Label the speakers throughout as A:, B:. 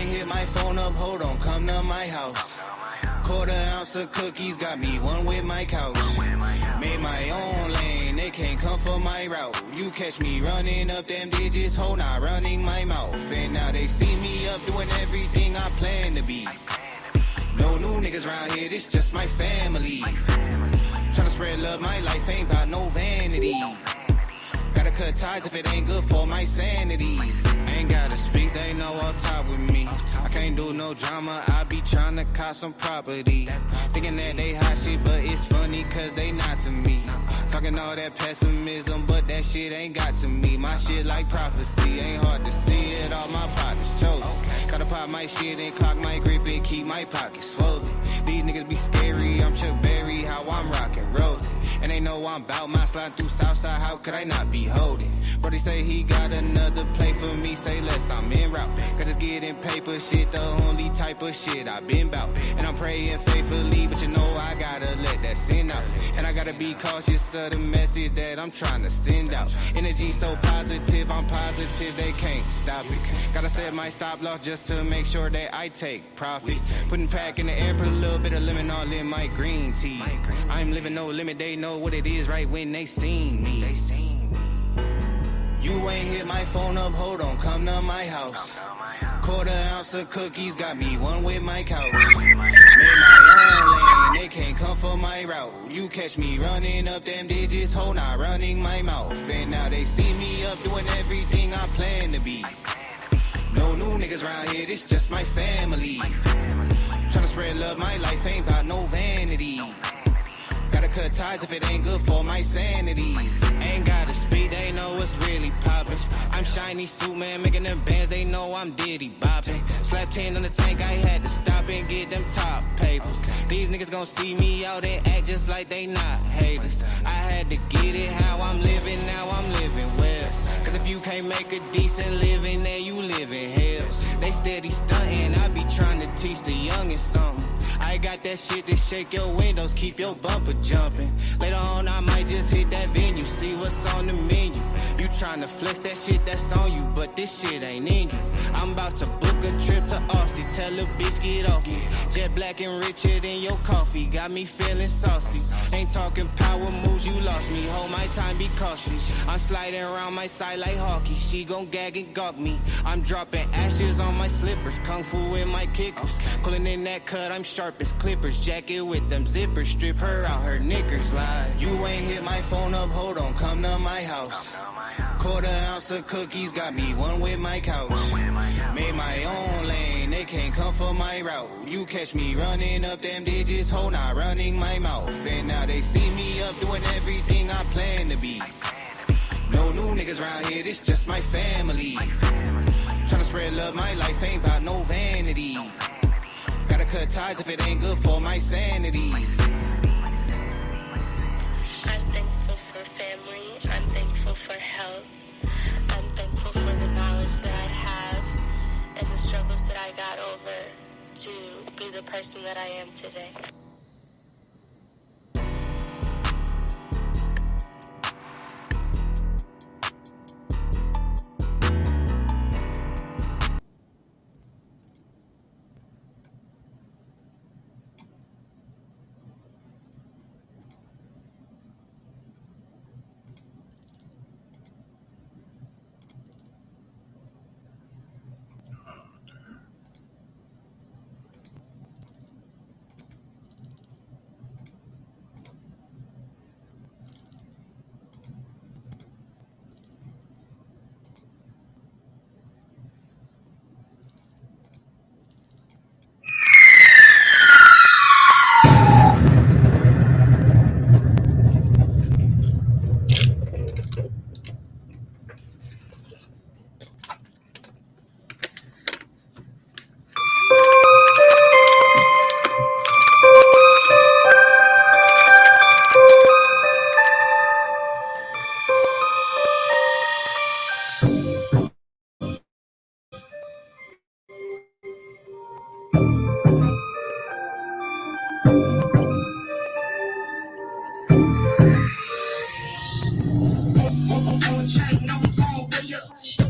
A: ain't hit my phone up, hold on, come to my house. Quarter ounce of cookies, got me one with my couch. Made my own lane, they can't come for my route. You catch me running up them digits, hold not running my mouth. And now they see me up doing everything I plan to be. No new niggas around here, this just my family. Tryna spread love, my life ain't about no vanity. Gotta cut ties if it ain't good for my sanity. Ain't gotta speak, they know on top with me. I can't do no drama, I be tryna cop some property. Thinking that they hot shit, but it's funny cause they not to me. Talking all that pessimism, but that shit ain't got to me. My shit like prophecy, ain't hard to see it, all my partners chosen. Gotta pop my shit and clock my grip and keep my pockets swollen. These niggas be scary, I'm Chuck Berry, how I'm rockin' rollin'. And they know I'm bout my slide through Southside, how could I not be holding? Brody say he got another play for me, say less, I'm en route. Cause it's getting paper shit, the only type of shit I been bout. And I'm praying faithfully, but you know I gotta let that sin out. And I gotta be cautious of the message that I'm trying to send out. Energy so positive, I'm positive they can't stop it. Gotta set my stop loss just to make sure that I take profit. Putting pack in the air, put a little bit of lemon all in my green tea. I'm living no limit, they know what it is right when they seen me. You ain't hit my phone up, hold on, come to my house. Quarter ounce of cookies, got me one with my couch. Made my own lane, they can't come for my route. You catch me running up them digits, hold not running my mouth. And now they see me up doing everything I plan to be. No new niggas around here, this just my family. Tryna spread love, my life ain't about no vanity. Gotta cut ties if it ain't good for my sanity. Ain't gotta speak, they know what's really poppin'. I'm shiny suit man, making them bands, they know I'm Diddy boppin'. Slap 10 on the tank, I had to stop and get them top papers. These niggas gon' see me out and act just like they not haters. I had to get it how I'm living, now I'm living well. Cause if you can't make a decent living, then you live in hell. They steady stuntin', I be trying to teach the youngin' something. I got that shit to shake your windows, keep your bumper jumping. Later on, I might just hit that venue, see what's on the menu. You tryna flex that shit that's on you, but this shit ain't in you. I'm about to book a trip to Aussie, tell a bitch get off me. Jet black and richer than your coffee, got me feeling saucy. Ain't talking power moves, you lost me, hold my time, be cautious. I'm sliding around my side like hockey, she gon' gag and gawk me. I'm dropping ashes on my slippers, kung fu in my kickers. Pulling in that cut, I'm sharp as clippers, jacket with them zippers, strip her out her knickers live. You ain't hit my phone up, hold on, come to my house. Quarter ounce of cookies, got me one with my couch. Made my own lane, they can't come for my route. You catch me running up them digits, hold not running my mouth. And now they see me up doing everything I plan to be. No new niggas around here, this just my family. Tryna spread love, my life ain't about no vanity. Gotta cut ties if it ain't good for my sanity.
B: I'm thankful for family, I'm thankful for health, I'm thankful for the knowledge that I have and the struggles that I got over to be the person that I am today.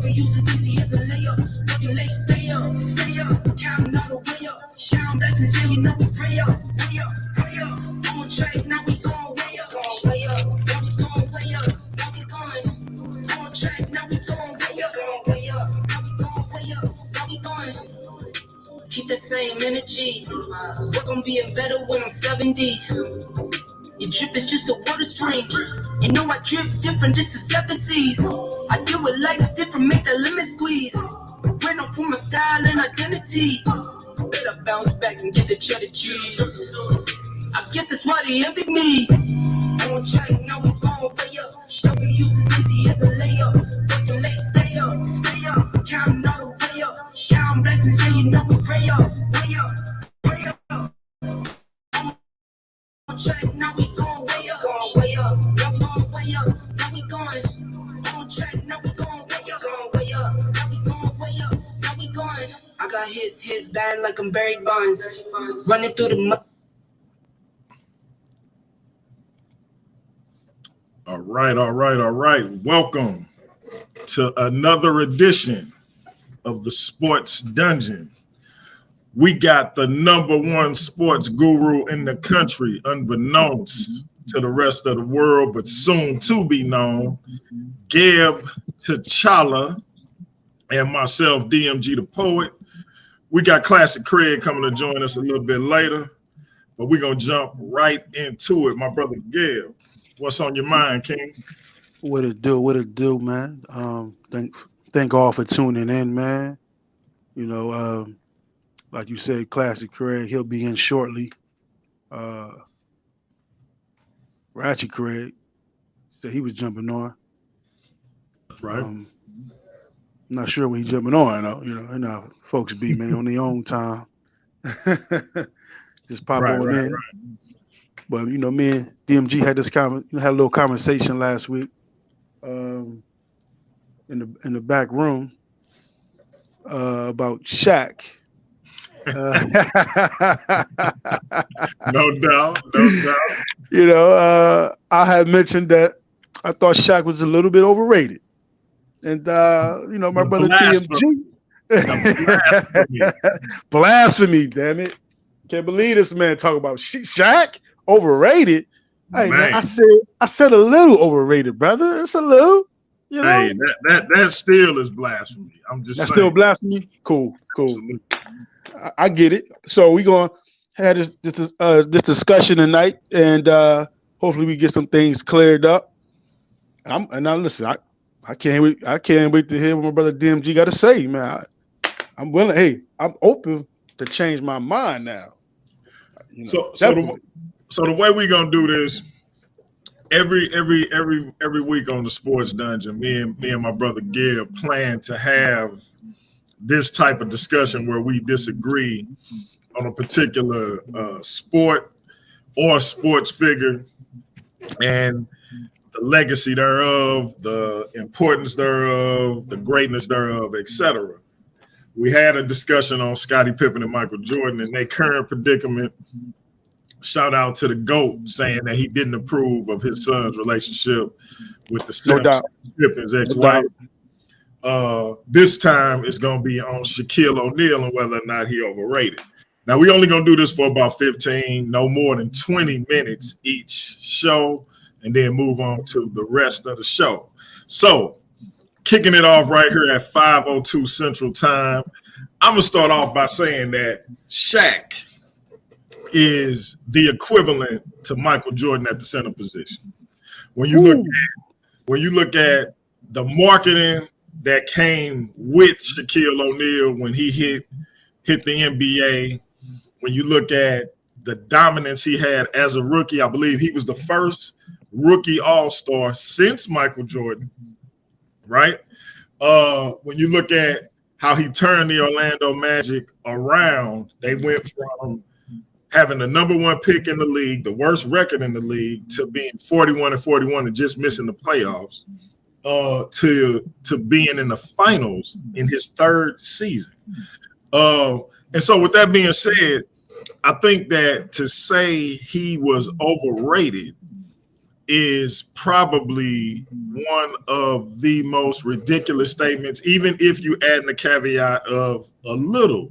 B: Used as easy as a layup. Fucking late, stay up.
C: track, now we going way up. Now we going way up. Now we going. Keep the same energy. We're gonna be better when I'm 70. Your drip is just a water stream. You know I drip different, this is 7 seas. I deal with life different, make the limit squeeze. Ran off from my style and identity. Better bounce back and get the cheddar cheese. I guess that's why they envy me. On track, now we going way up. W use as easy as a layup. Fucking late, stay up. Counting all the way up. Counting blessings, yeah, you know we pray up. Way up, way up. On track, now we going way up. Way up. Now we going way up. Now we going. On track, now we going way up. Way up. Now we going way up. Now we going. I got hits bad like I'm Barry Bonds. Running through the mud.
D: All right. Welcome to another edition of the Sports Dungeon. We got the #1 sports guru in the country, unbeknownst to the rest of the world, but soon to be known, Gab T'Challa, and myself, DMG the Poet. We got Classic Craig coming to join us a little bit later, but we're going to jump right into it. My brother Gab, what's on your mind, King?
E: What it do, man? Thank all for tuning in, man. You know, like you said, Classic Craig, he'll be in shortly. Ratchet Craig said he was jumping on.
D: Right.
E: I'm not sure when he's jumping on, though. You know, and how folks be, man, on their own time. Just pop on in. Right. But you know, me and DMG had had a little conversation last week, in the back room, about Shaq.
D: No doubt.
E: You know, I had mentioned that I thought Shaq was a little bit overrated, and you know, my brother DMG. Blasphemy, damn it! Can't believe this man talk about Shaq overrated. Hey man, I said a little overrated, brother. It's a little, you know.
D: Hey, that still is blasphemy. I'm just saying.
E: Still blasphemy. Cool. I get it. So we gonna have this discussion tonight, and hopefully we get some things cleared up. And now listen, I can't wait to hear what my brother DMG got to say, man. I'm willing. Hey, I'm open to change my mind now. You know,
D: so the way we're gonna do this, every week on the Sports Dungeon, me and my brother Gib plan to have this type of discussion where we disagree on a particular sport or sports figure and the legacy thereof, the importance thereof, the greatness thereof, etc. We had a discussion on Scottie Pippen and Michael Jordan and their current predicament. Shout out to the GOAT saying that he didn't approve of his son's relationship with the Pippen's ex-wife. This time it's going to be on Shaquille O'Neal and whether or not he overrated. Now, we only going to do this for about 15, no more than 20 minutes each show, and then move on to the rest of the show. So, kicking it off right here at 5:02 Central Time, I'm going to start off by saying that Shaq is the equivalent to Michael Jordan at the center position. When you look at the marketing that came with Shaquille O'Neal when he hit the NBA, when you look at the dominance he had as a rookie, I believe he was the first rookie all-star since Michael Jordan, right? When you look at how he turned the Orlando Magic around, they went from having the #1 pick in the league, the worst record in the league, to being 41-41 and just missing the playoffs, to being in the finals in his third season. And so with that being said, I think that to say he was overrated is probably one of the most ridiculous statements, even if you add in the caveat of a little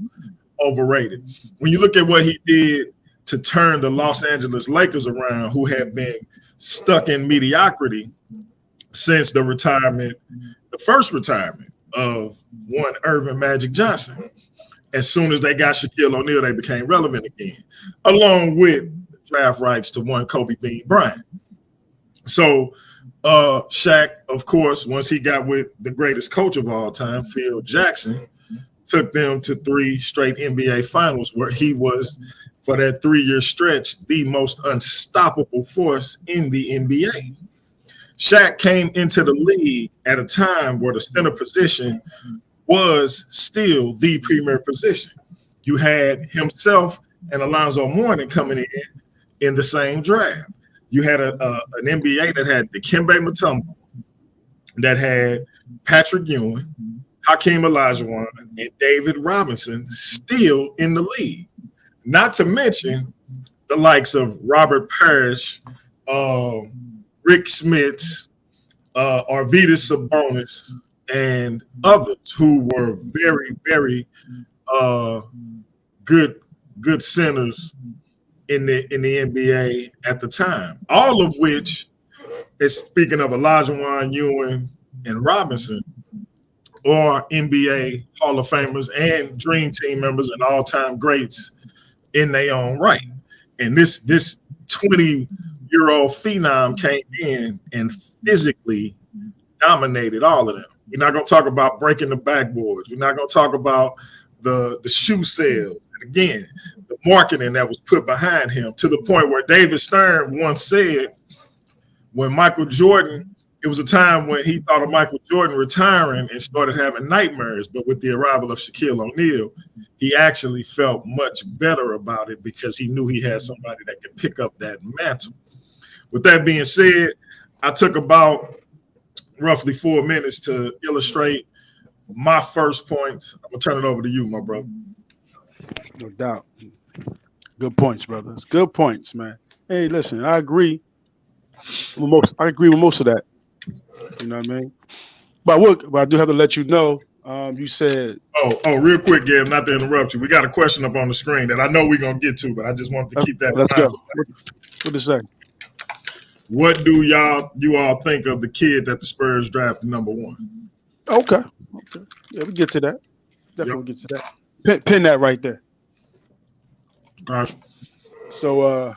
D: overrated. When you look at what he did to turn the Los Angeles Lakers around, who had been stuck in mediocrity since the first retirement of one Irvin Magic Johnson. As soon as they got Shaquille O'Neal, they became relevant again, along with draft rights to one Kobe Bean Bryant. So Shaq, of course, once he got with the greatest coach of all time, Phil Jackson, took them to 3 straight NBA finals where he was, for that 3-year stretch, the most unstoppable force in the NBA. Shaq came into the league at a time where the center position was still the premier position. You had himself and Alonzo Mourning coming in the same draft. You had an NBA that had Dikembe Mutombo, that had Patrick Ewing, Hakeem Olajuwon, and David Robinson still in the league. Not to mention the likes of Robert Parrish, Rick Smits, Arvydas Sabonis, and others who were very, very good centers in the NBA at the time. All of which is, speaking of Olajuwon, Ewing, and Robinson, are NBA Hall of Famers and Dream Team members and all-time greats in their own right. And this 20-year-old phenom came in and physically dominated all of them. We're not going to talk about breaking the backboards. We're not going to talk about the shoe sales. And again, the marketing that was put behind him, to the point where David Stern once said, when Michael Jordan, it was a time when he thought of Michael Jordan retiring and started having nightmares. But with the arrival of Shaquille O'Neal, he actually felt much better about it because he knew he had somebody that could pick up that mantle. With that being said, I took about roughly 4 minutes to illustrate my first points. I'm going to turn it over to you, my brother.
E: No doubt. Good points, brothers. Good points, man. Hey, listen, I agree with most of that. You know what I mean? But I do have to let you know, you said... Oh,
D: real quick, Gab, not to interrupt you. We got a question up on the screen that I know we're going to get to, but I just wanted to keep that in mind.
E: Let's go. What to say?
D: What do you all think of the kid that the Spurs drafted number 1?
E: Okay. Yeah, we get to that. Definitely get to that. Pin that right there.
D: All right.
E: So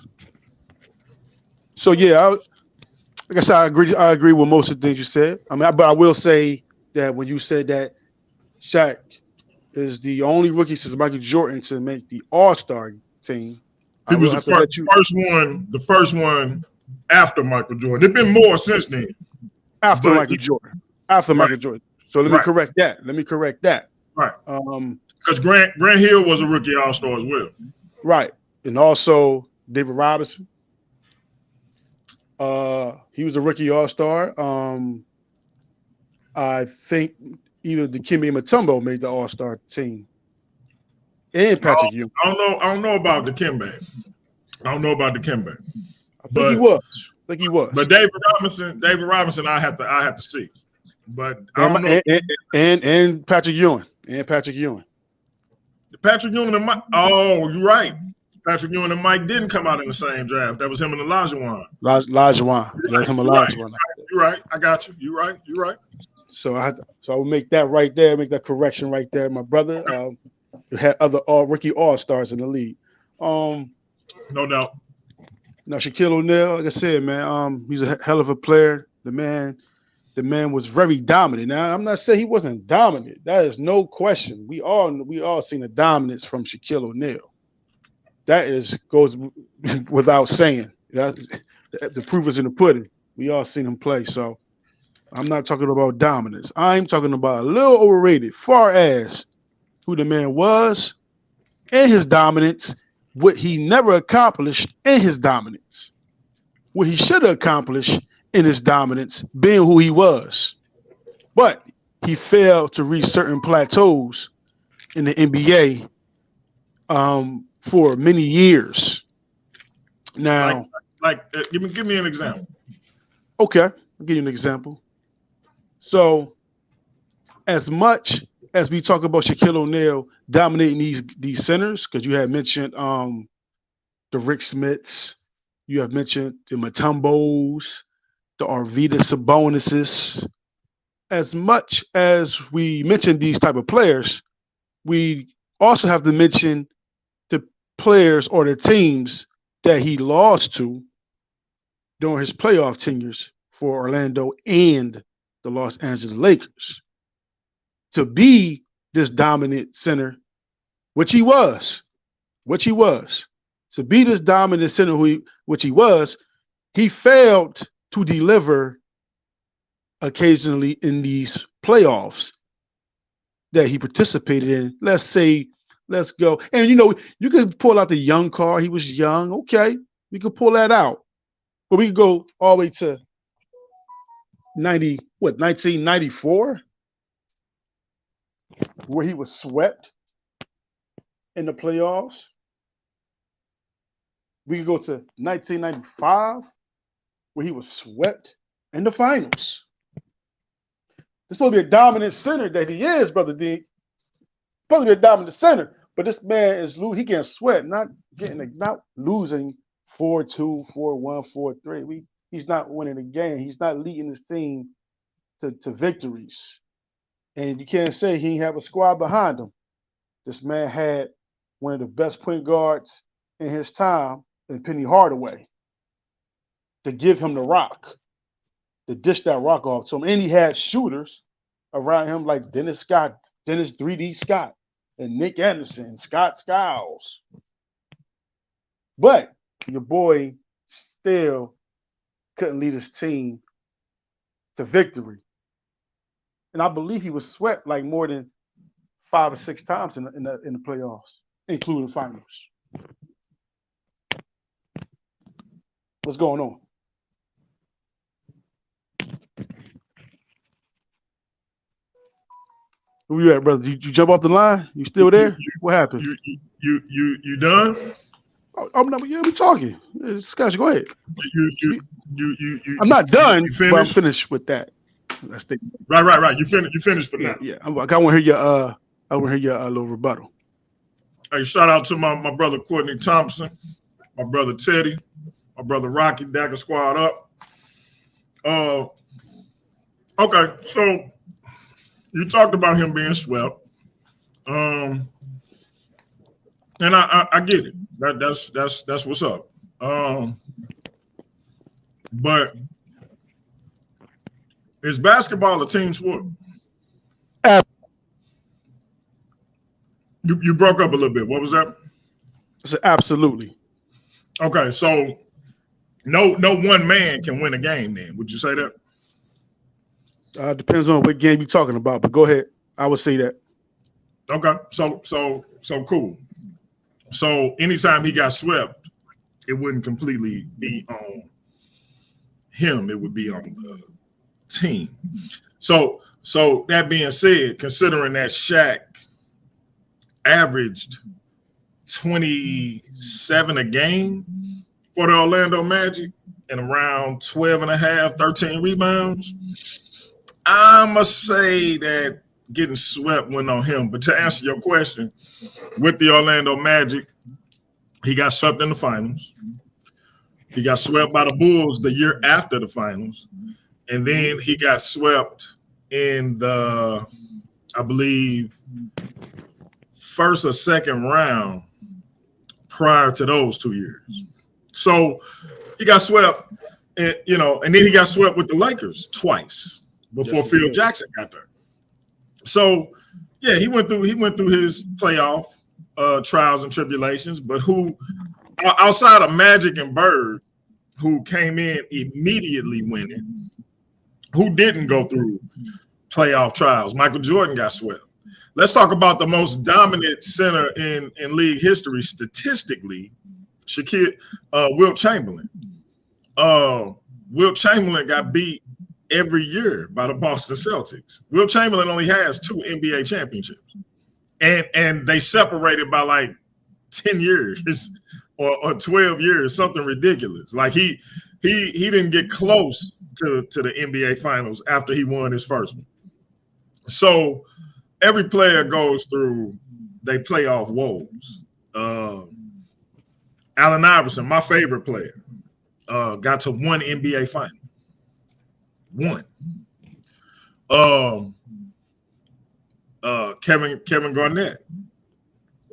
E: yeah, like I said, I agree with most of the things you said. I mean, but I will say that when you said that Shaq is the only rookie since Michael Jordan to make the All-Star team,
D: he was the first one after Michael Jordan. There've been more since then.
E: After Michael Jordan. So let me correct that.
D: Right. Because Grant Hill was a rookie All-Star as well.
E: Right. And also David Robinson. He was a rookie All-Star. I think even Dikembe Mutombo made the All-Star team. And Patrick Ewing.
D: I don't know about Dikembe. I
E: think he was.
D: But David Robinson, I have to see. But I don't know.
E: And Patrick Ewing.
D: Patrick Ewing and Mike. Oh, you're right. Patrick Ewing and Mike didn't come out in the same draft. That was him and Olajuwon.
E: Olajuwon.
D: You're right. I got you. You're right.
E: So I will make that right there. Make that correction right there, my brother. You had other rookie All-Stars in the league.
D: No doubt.
E: Now Shaquille O'Neal, like I said, man, he's a hell of a player. The man was very dominant. Now I'm not saying he wasn't dominant. That is no question. We all seen the dominance from Shaquille O'Neal. That goes without saying. The proof is in the pudding. We all seen him play. So I'm not talking about dominance. I'm talking about a little overrated, far as who the man was and his dominance, what he never accomplished in his dominance, what he should have accomplished in his dominance, being who he was. But he failed to reach certain plateaus in the NBA for many years. Now,
D: give me an example.
E: Okay, I'll give you an example. So, as much as we talk about Shaquille O'Neal dominating these centers, because you had mentioned the Rick Smits, you have mentioned the Mutombos, the Arvydas Sabonises. As much as we mention these type of players, we also have to mention the players or the teams that he lost to during his playoff tenures for Orlando and the Los Angeles Lakers. To be this dominant center, which he was, to be this dominant center, which he was, he failed to deliver occasionally in these playoffs that he participated in. Let's go. And you could pull out the young card. He was young. Okay, we could pull that out. But we could go all the way to 1994, where he was swept in the playoffs. We could go to 1995, where he was swept in the finals. This supposed to be a dominant center that he is, Brother D. Supposed to be a dominant center, but this man is he getting swept, not losing 4-2, 4-1, 4-3. He's not winning the game. He's not leading his team to victories. And you can't say he didn't have a squad behind him. This man had one of the best point guards in his time, in Penny Hardaway, to give him the rock, to dish that rock off to him. And he had shooters around him like Dennis 3D Scott, and Nick Anderson, Scott Skiles. But your boy still couldn't lead his team to victory. And I believe he was swept like more than 5 or 6 times in the playoffs, including finals. What's going on? Where you at, brother? You jump off the line? You still there? What happened?
D: You done?
E: We talking. Discussion. Go ahead.
D: You
E: I'm not done,
D: but
E: I'm finished with that.
D: Right. You finished for now.
E: Yeah. I want to hear your little rebuttal.
D: Hey, shout out to my brother Courtney Thompson, my brother Teddy, my brother Rocky, Dagger Squad up. Okay, so you talked about him being swept. And I get it. That's what's up. But is basketball a team sport? You broke up a little bit. What was that?
E: I said absolutely.
D: Okay, so no one man can win a game then. Would you say that?
E: Depends on what game you're talking about, but go ahead. I would say that.
D: Okay, so cool. So anytime he got swept, it wouldn't completely be on him. It would be on the team. So that being said, considering that Shaq averaged 27 a game for the Orlando Magic and around 12 and a half, 13 rebounds, I must say that getting swept went on him. But to answer your question, with the Orlando Magic, he got swept in the finals. He got swept by the Bulls the year after the finals. And then he got swept in the, I believe, first or second round prior to those 2 years. So he got swept, and then he got swept with the Lakers twice before Phil Jackson got there. So yeah, he went through his playoff trials and tribulations, but who outside of Magic and Bird, who came in immediately winning, who didn't go through playoff trials? Michael Jordan got swept. Let's talk about the most dominant center in league history statistically, Wilt Chamberlain. Wilt Chamberlain got beat every year by the Boston Celtics. Wilt Chamberlain only has 2 NBA championships, and they separated by like 10 years or 12 years, something ridiculous. Like he didn't get close to the NBA Finals after he won his first one. So every player goes through they playoff woes. Allen Iverson, my favorite player, got to 1 NBA final. One. Kevin Garnett,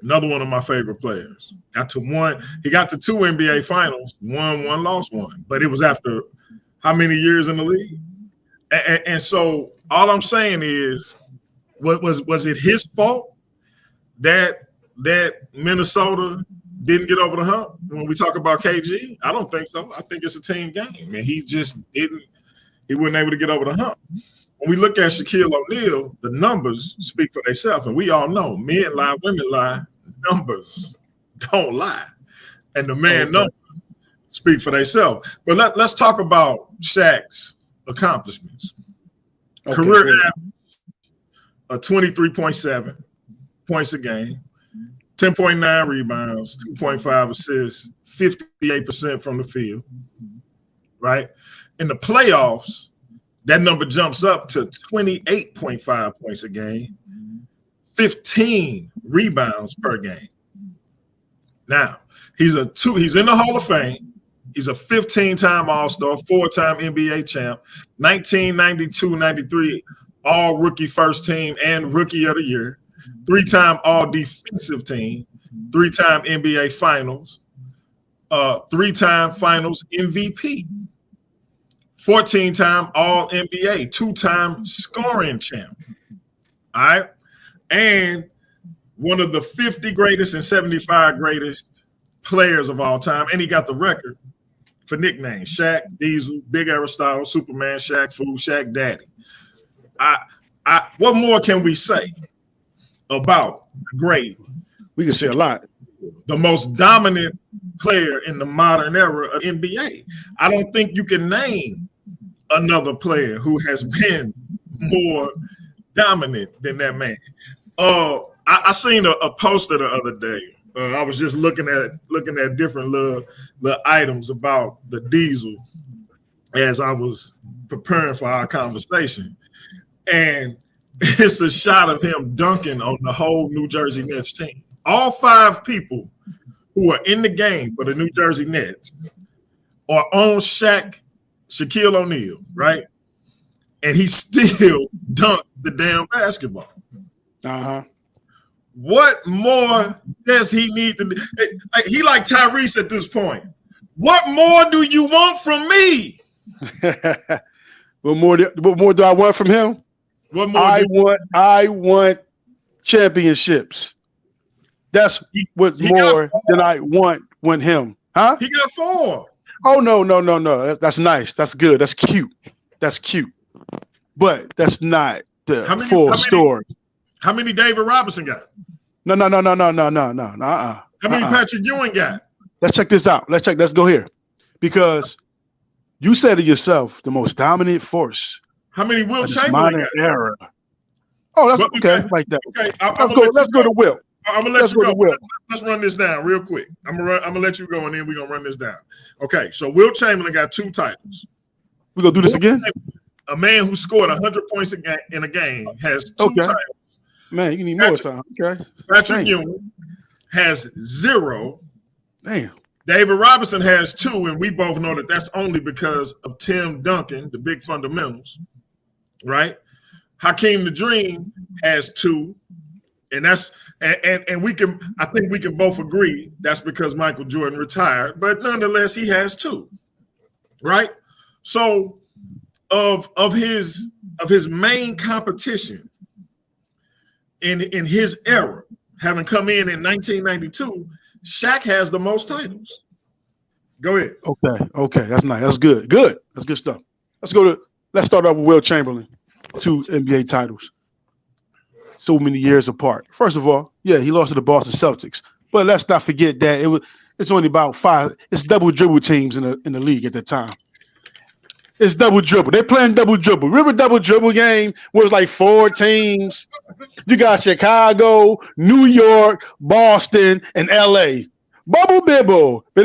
D: another one of my favorite players. Got to one. He got to 2 NBA finals. One, lost one. But it was after how many years in the league? And so all I'm saying is, was it his fault that Minnesota didn't get over the hump when we talk about KG? I don't think so. I think it's a team game, and he just didn't. He wasn't able to get over the hump. When we look at Shaquille O'Neal, the numbers speak for themselves, and we all know men lie, women lie, numbers don't lie, and the man numbers speak for themselves. But let's talk about Shaq's accomplishments. Career average of 23.7 points a game, 10.9 rebounds, 2.5 assists, 58% from the field, right? In the playoffs, that number jumps up to 28.5 points a game, 15 rebounds per game. Now, he's in the Hall of Fame. He's a 15-time All-Star, 4-time NBA champ, 1992-93 All-Rookie First Team and Rookie of the Year, 3-time All-Defensive Team, 3-time NBA Finals, 3-time Finals MVP, 14-time All-NBA, 2-time scoring champ. All right? And one of the 50 greatest and 75 greatest players of all time. And he got the record for nicknames: Shaq, Diesel, Big Aristotle, Superman, Shaq Fu, Shaq Daddy. What more can we say about the great?
E: We can say a lot.
D: The most dominant player in the modern era of NBA. I don't think you can name another player who has been more dominant than that man. I seen a poster the other day. I was just looking at different little items about the Diesel as I was preparing for our conversation, and it's a shot of him dunking on the whole New Jersey Nets team. All 5 people who are in the game for the New Jersey Nets are on Shaquille O'Neal, right? And he still dunked the damn basketball.
E: Uh-huh.
D: What more does he need to do? He like Tyrese at this point. What more do you want from me?
E: What more do I want from him?
D: What more?
E: I want championships. That's what's more than I want with him. Huh?
D: He got 4.
E: Oh, no. That's nice. That's good. That's cute. But that's not the full story.
D: How many David Robinson got?
E: No.
D: How many Patrick Ewing got?
E: Let's check this out. Let's go here. Because you said it yourself, the most dominant force.
D: How many Will Chamberlain got?
E: Era. Oh, that's okay. Like that.
D: Okay,
E: let's go to Will.
D: I'm gonna let you go. Let's run this down real quick. I'm gonna let you go, and then we're gonna run this down. Okay, so Will Chamberlain got 2 titles.
E: We're gonna do this again.
D: A man who scored 100 points in a game has 2 titles.
E: Man, you need more time. Okay.
D: Patrick Ewing has 0.
E: Damn.
D: David Robinson has 2, and we both know that that's only because of Tim Duncan, the big fundamentals, right? Hakeem the Dream has 2, and that's and we can. I think we can both agree that's because Michael Jordan retired, but nonetheless he has 2, right? So of his main competition in his era, having come in 1992, Shaq has the most titles. Go ahead.
E: Okay, that's nice. That's good. That's good stuff. Let's start off with Will Chamberlain. 2 NBA titles. So many years apart. First of all, yeah, he lost to the Boston Celtics. But let's not forget that it's only about 5. It's double dribble teams in the league at the time. It's double dribble. They're playing double dribble. Remember double dribble game was like 4 teams. You got Chicago, New York, Boston, and LA. Bubble bibble. 4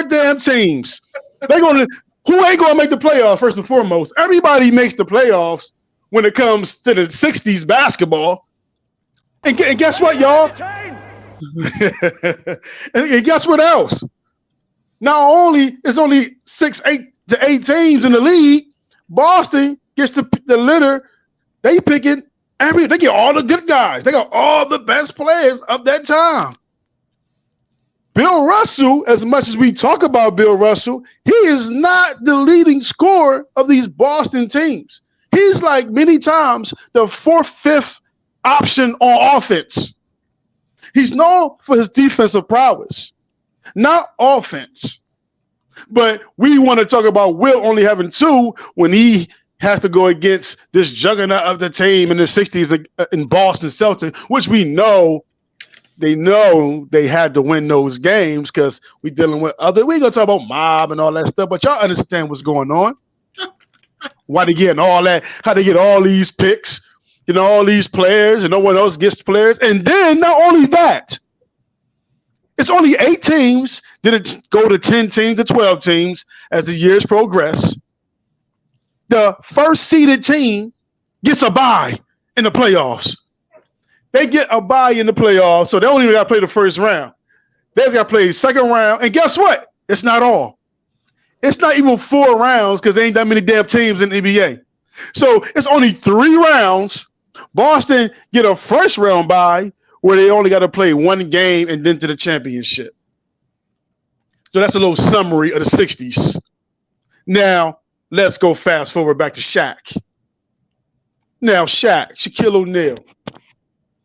E: damn teams. Who ain't gonna make the playoffs first and foremost? Everybody makes the playoffs when it comes to the 60s basketball. And guess what, y'all? and guess what else? Not only is only 6, 8 the 8 teams in the league, Boston gets the litter. They picking they get all the good guys. They got all the best players of that time. Bill Russell, as much as we talk about Bill Russell, he is not the leading scorer of these Boston teams. He's like many times the 4th, 5th option on offense. He's known for his defensive prowess, not offense. But we want to talk about Will only having 2 when he has to go against this juggernaut of the team in the 60s in Boston Celtics, which we know they had to win those games because we're dealing with we're going to talk about mob and all that stuff, but y'all understand what's going on. Why they getting all that, how they get all these picks, all these players, and no one else gets players. And then not only that, it's only 8 teams. Then it go to 10 teams to 12 teams as the years progress. The first seeded team gets a bye in the playoffs. They get a bye in the playoffs, so they don't even got to play the first round. They got to play the second round. And guess what? It's not all. It's not even 4 rounds because there ain't that many damn teams in the NBA. So it's only 3 rounds. Boston get a first round bye where they only got to play 1 game and then to the championship. So that's a little summary of the 60s. Now, let's go fast forward back to Shaq. Now, Shaquille O'Neal.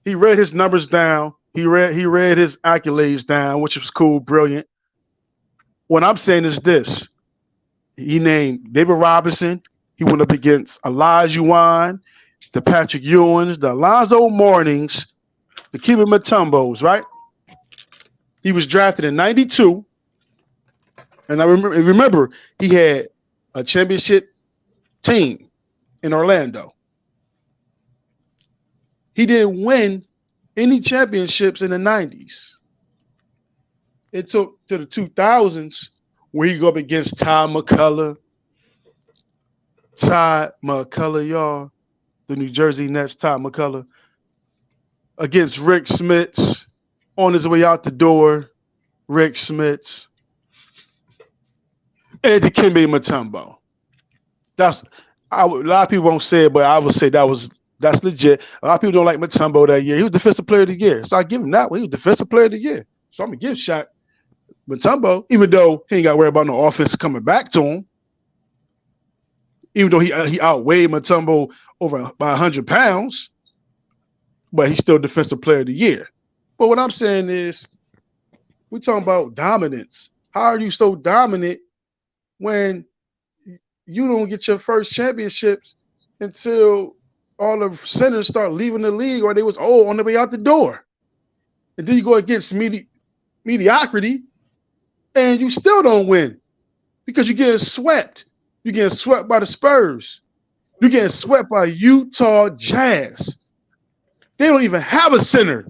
E: He read his numbers down. He read his accolades down, which was cool, brilliant. What I'm saying is this. He named David Robinson. He went up against Elijah Wan, the Patrick Ewings, the Alonzo Mournings, the Kevin Mutombos, right? He was drafted in 92. And I remember he had a championship team in Orlando. He didn't win any championships in the 90s. It took to the 2000s where he go up against Ty McCullough, y'all, the New Jersey Nets, Ty McCullough, against Rick Smits, on his way out the door, Rick Smits, and Dikembe Mutombo. A lot of people won't say it, but I would say that's legit. A lot of people don't like Mutombo that year. He was Defensive Player of the Year, so I give him that one. He was Defensive Player of the Year, so I'm gonna give Shaq Mutombo, even though he ain't got to worry about no offense coming back to him. Even though he outweighed Mutombo over by 100 pounds, but he's still Defensive Player of the Year. But what I'm saying is, we're talking about dominance. How are you so dominant when you don't get your first championships until all the centers start leaving the league or they was old on the way out the door? And then you go against mediocrity and you still don't win because you're getting swept. You're getting swept by the Spurs. You're getting swept by Utah Jazz. They don't even have a center.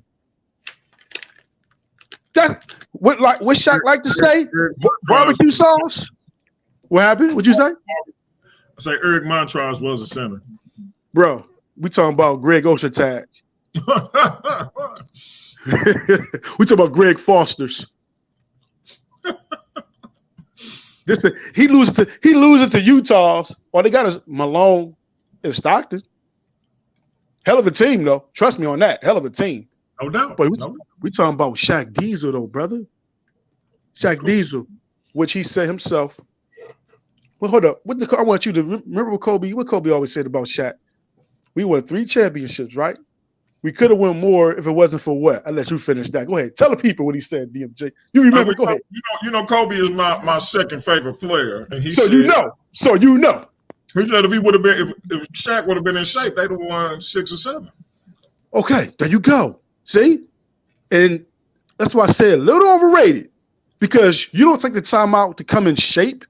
E: That what Shaq like to say? Barbecue sauce. What happened? What'd you say?
D: I say Eric Montrose was a center.
E: Bro, we talking about Greg Ostertag. We talking about Greg Foster's. He loses to Utah's. All they got is Malone and Stockton. Hell of a team, though. Trust me on that. Hell of a team.
D: No doubt.
E: But we talking about Shaq Diesel, though, brother. Shaq Diesel, which he said himself. Well, hold up. I want you to remember what Kobe always said about Shaq. We won 3 championships, right? We could have won more if it wasn't for what? I'll let you finish that. Go ahead. Tell the people what he said, DMJ. You remember? Go ahead.
D: You know, Kobe is my second favorite player. And he said,
E: you know.
D: He said if Shaq would have been in shape, they'd have won 6 or 7.
E: Okay, there you go. See? And that's why I said a little overrated. Because you don't take the time out to come in shape.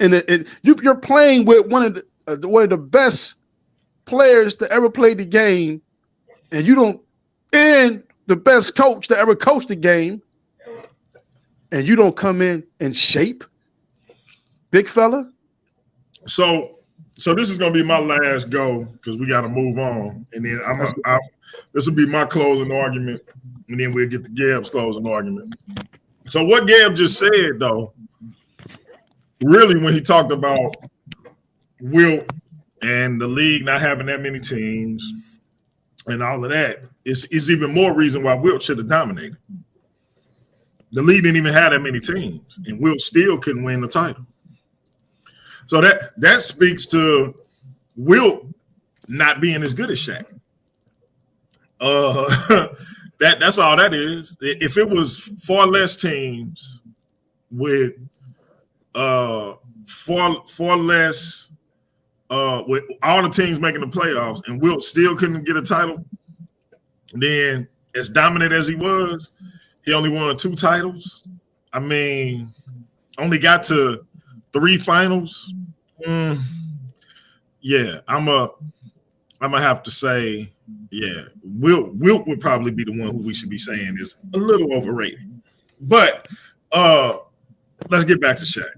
E: And you're playing with one of the best players to ever play the game. And the best coach to ever coach the game, and you don't come in shape, big fella.
D: So this is gonna be my last go because we got to move on, and then this will be my closing argument, and then we'll get to Gab's closing argument. So what Gab just said though really when he talked about Wilt and the league not having that many teams and all of that, is even more reason why Wilt should have dominated. The league didn't even have that many teams, and Wilt still couldn't win the title. So that speaks to Wilt not being as good as Shaq. That's all that is. If it was far less teams with far less with all the teams making the playoffs and Wilt still couldn't get a title, then as dominant as he was, he only won 2 titles. I mean, only got to 3 finals. Yeah, I'm gonna have to say, yeah, Wilt would probably be the one who we should be saying is a little overrated. But let's get back to Shaq.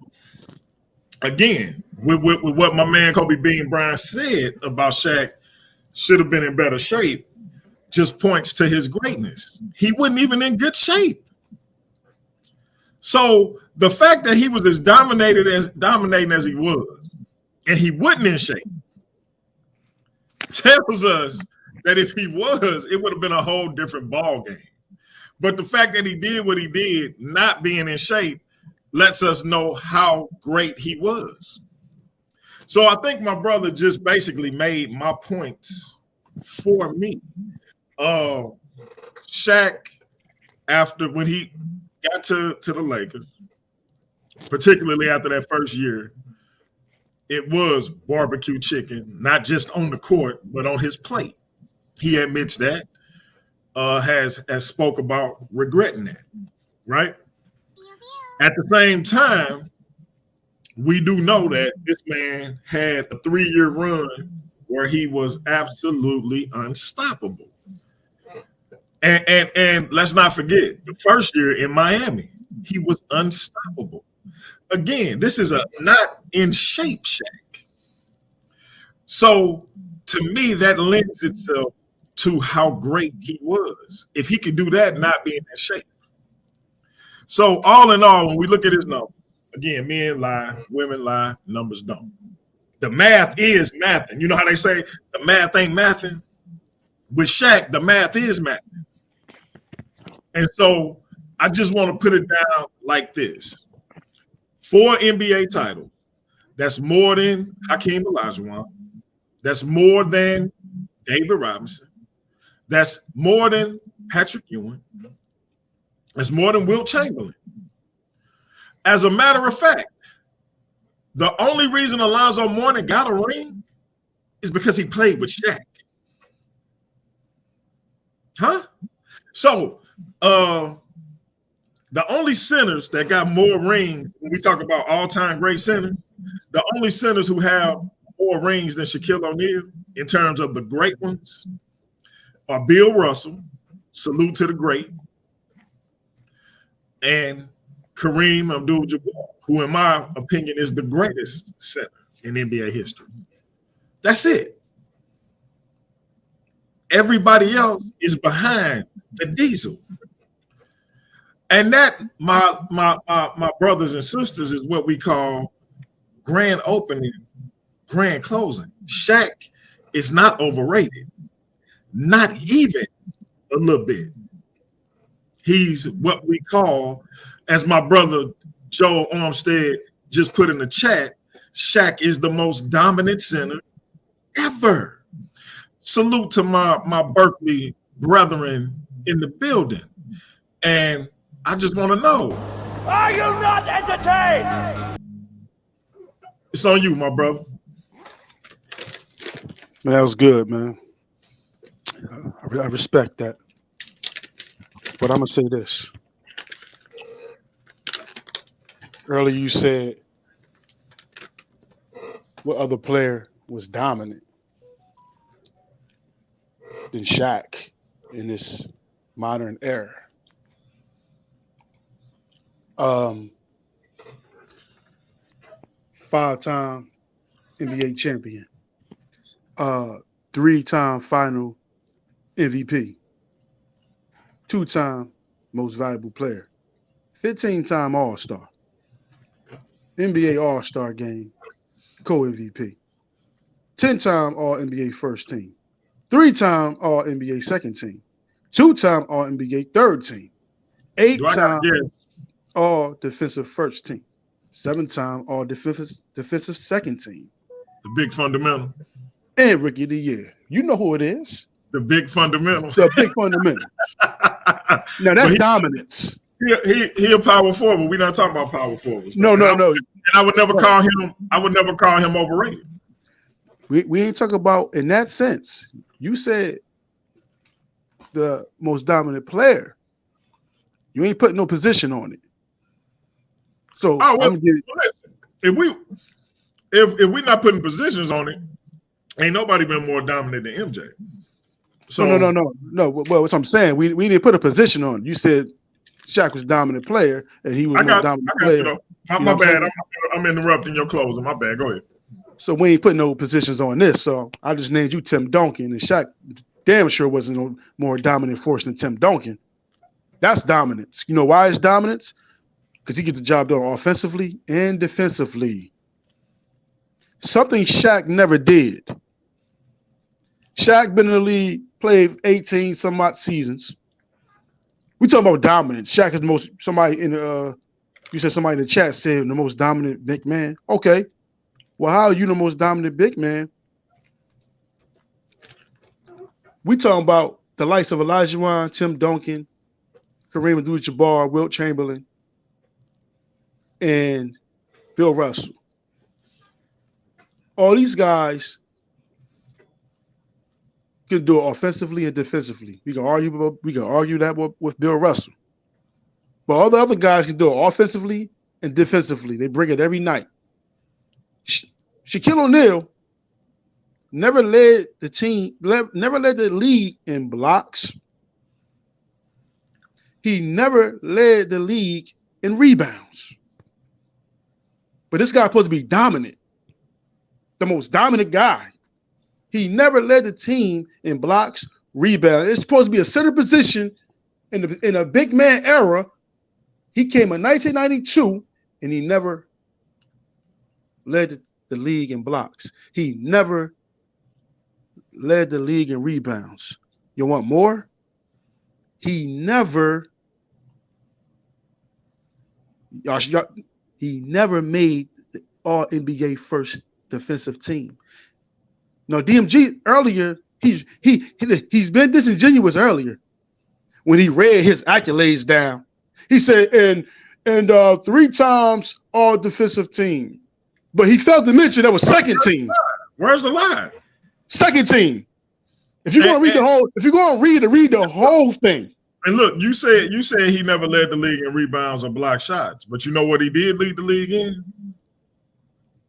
D: Again, with what my man Kobe Bean Bryant said about Shaq should have been in better shape, just points to his greatness. He wasn't even in good shape. So the fact that he was as dominating as he was, and he wasn't in shape, tells us that if he was, it would have been a whole different ball game. But the fact that he did what he did, not being in shape, lets us know how great he was. So I think my brother just basically made my points for me. Shaq, after when he got to the Lakers, particularly after that first year, it was barbecue chicken, not just on the court, but on his plate. He admits that, has spoke about regretting that, right? At the same time, we do know that this man had a 3-year run where he was absolutely unstoppable. And let's not forget, the first year in Miami, he was unstoppable. Again, this is a not in shape Shaq. So to me, that lends itself to how great he was. If he could do that, not being in shape. So all in all, when we look at his numbers, again, men lie, women lie, numbers don't. The math is mathing. You know how they say the math ain't mathing? With Shaq, the math is mathing. And so I just want to put it down like this. 4 NBA titles. That's more than Hakeem Olajuwon. That's more than David Robinson. That's more than Patrick Ewing. That's more than Wilt Chamberlain. As a matter of fact, the only reason Alonzo Mourning got a ring is because he played with Shaq. Huh? So, the only centers that got more rings, when we talk about all-time great centers, the only centers who have more rings than Shaquille O'Neal in terms of the great ones are Bill Russell, salute to the great, and Kareem Abdul-Jabbar, who in my opinion is the greatest center in NBA history. That's it. Everybody else is behind the diesel. And that, my brothers and sisters, is what we call grand opening, grand closing. Shaq is not overrated, not even a little bit. He's what we call, as my brother Joe Armstead just put in the chat, Shaq is the most dominant center ever. Salute to my Berkeley brethren in the building. And I just want to know,
F: are you not entertained?
D: It's on you, my brother.
E: Man, that was good, man. I respect that. But I'm going to say this. Earlier you said, what other player was dominant than Shaq in this modern era? 5-time NBA champion, 3-time final MVP, 2-time most valuable player, 15-time All-Star. NBA All-Star Game, co-MVP. 10-time All-NBA first team. 3-time All-NBA second team. 2-time All-NBA third team.
D: Do I gotta
E: 8-time
D: guess?
E: All-Defensive first team. 7-time All-Defensive second team.
D: The big fundamental.
E: And Rookie of the Year. You know who it is.
D: The big fundamentals.
E: The big fundamental. Now, that's dominance.
D: He a power forward, but we're not talking about power forwards.
E: No.
D: And I would never call him overrated.
E: We ain't talking about in that sense. You said the most dominant player. You ain't putting no position on it. So
D: if we're not putting positions on it, ain't nobody been more dominant than MJ. So
E: no. Well, what I'm saying, we didn't put a position on it. You said Shaq was dominant player, and he was more dominant player.
D: You know. My bad. I'm interrupting your closing. My bad. Go ahead.
E: So we ain't putting no positions on this. So I just named you Tim Duncan, and Shaq damn sure wasn't no more dominant force than Tim Duncan. That's dominance. You know why it's dominance? Because he gets the job done offensively and defensively. Something Shaq never did. Shaq been in the league, played 18 some odd seasons. We talking about dominance. Shaq is the most. Somebody in you said somebody in the chat said the most dominant big man. Okay. Well, how are you the most dominant big man? We talking about the likes of Olajuwon, Tim Duncan, Kareem Abdul-Jabbar, Wilt Chamberlain, and Bill Russell. All these guys can do it offensively and defensively. We can argue that with Bill Russell. But all the other guys can do it offensively and defensively. They bring it every night. Shaquille O'Neal never led the league in blocks. He never led the league in rebounds. But this guy's supposed to be dominant, the most dominant guy. He never led the team in blocks, rebounds. It's supposed to be a center position in a big man era. He came in 1992, and he never led the league in blocks. He never led the league in rebounds. You want more? He never made the All-NBA first defensive team. Now, DMG earlier, he's been disingenuous earlier when he read his accolades down. He said, and 3 times all defensive team. But he failed to mention that was second team.
D: Where's the line?
E: Second team. If you're gonna read the whole thing.
D: And look, you said he never led the league in rebounds or block shots, but you know what he did lead the league in?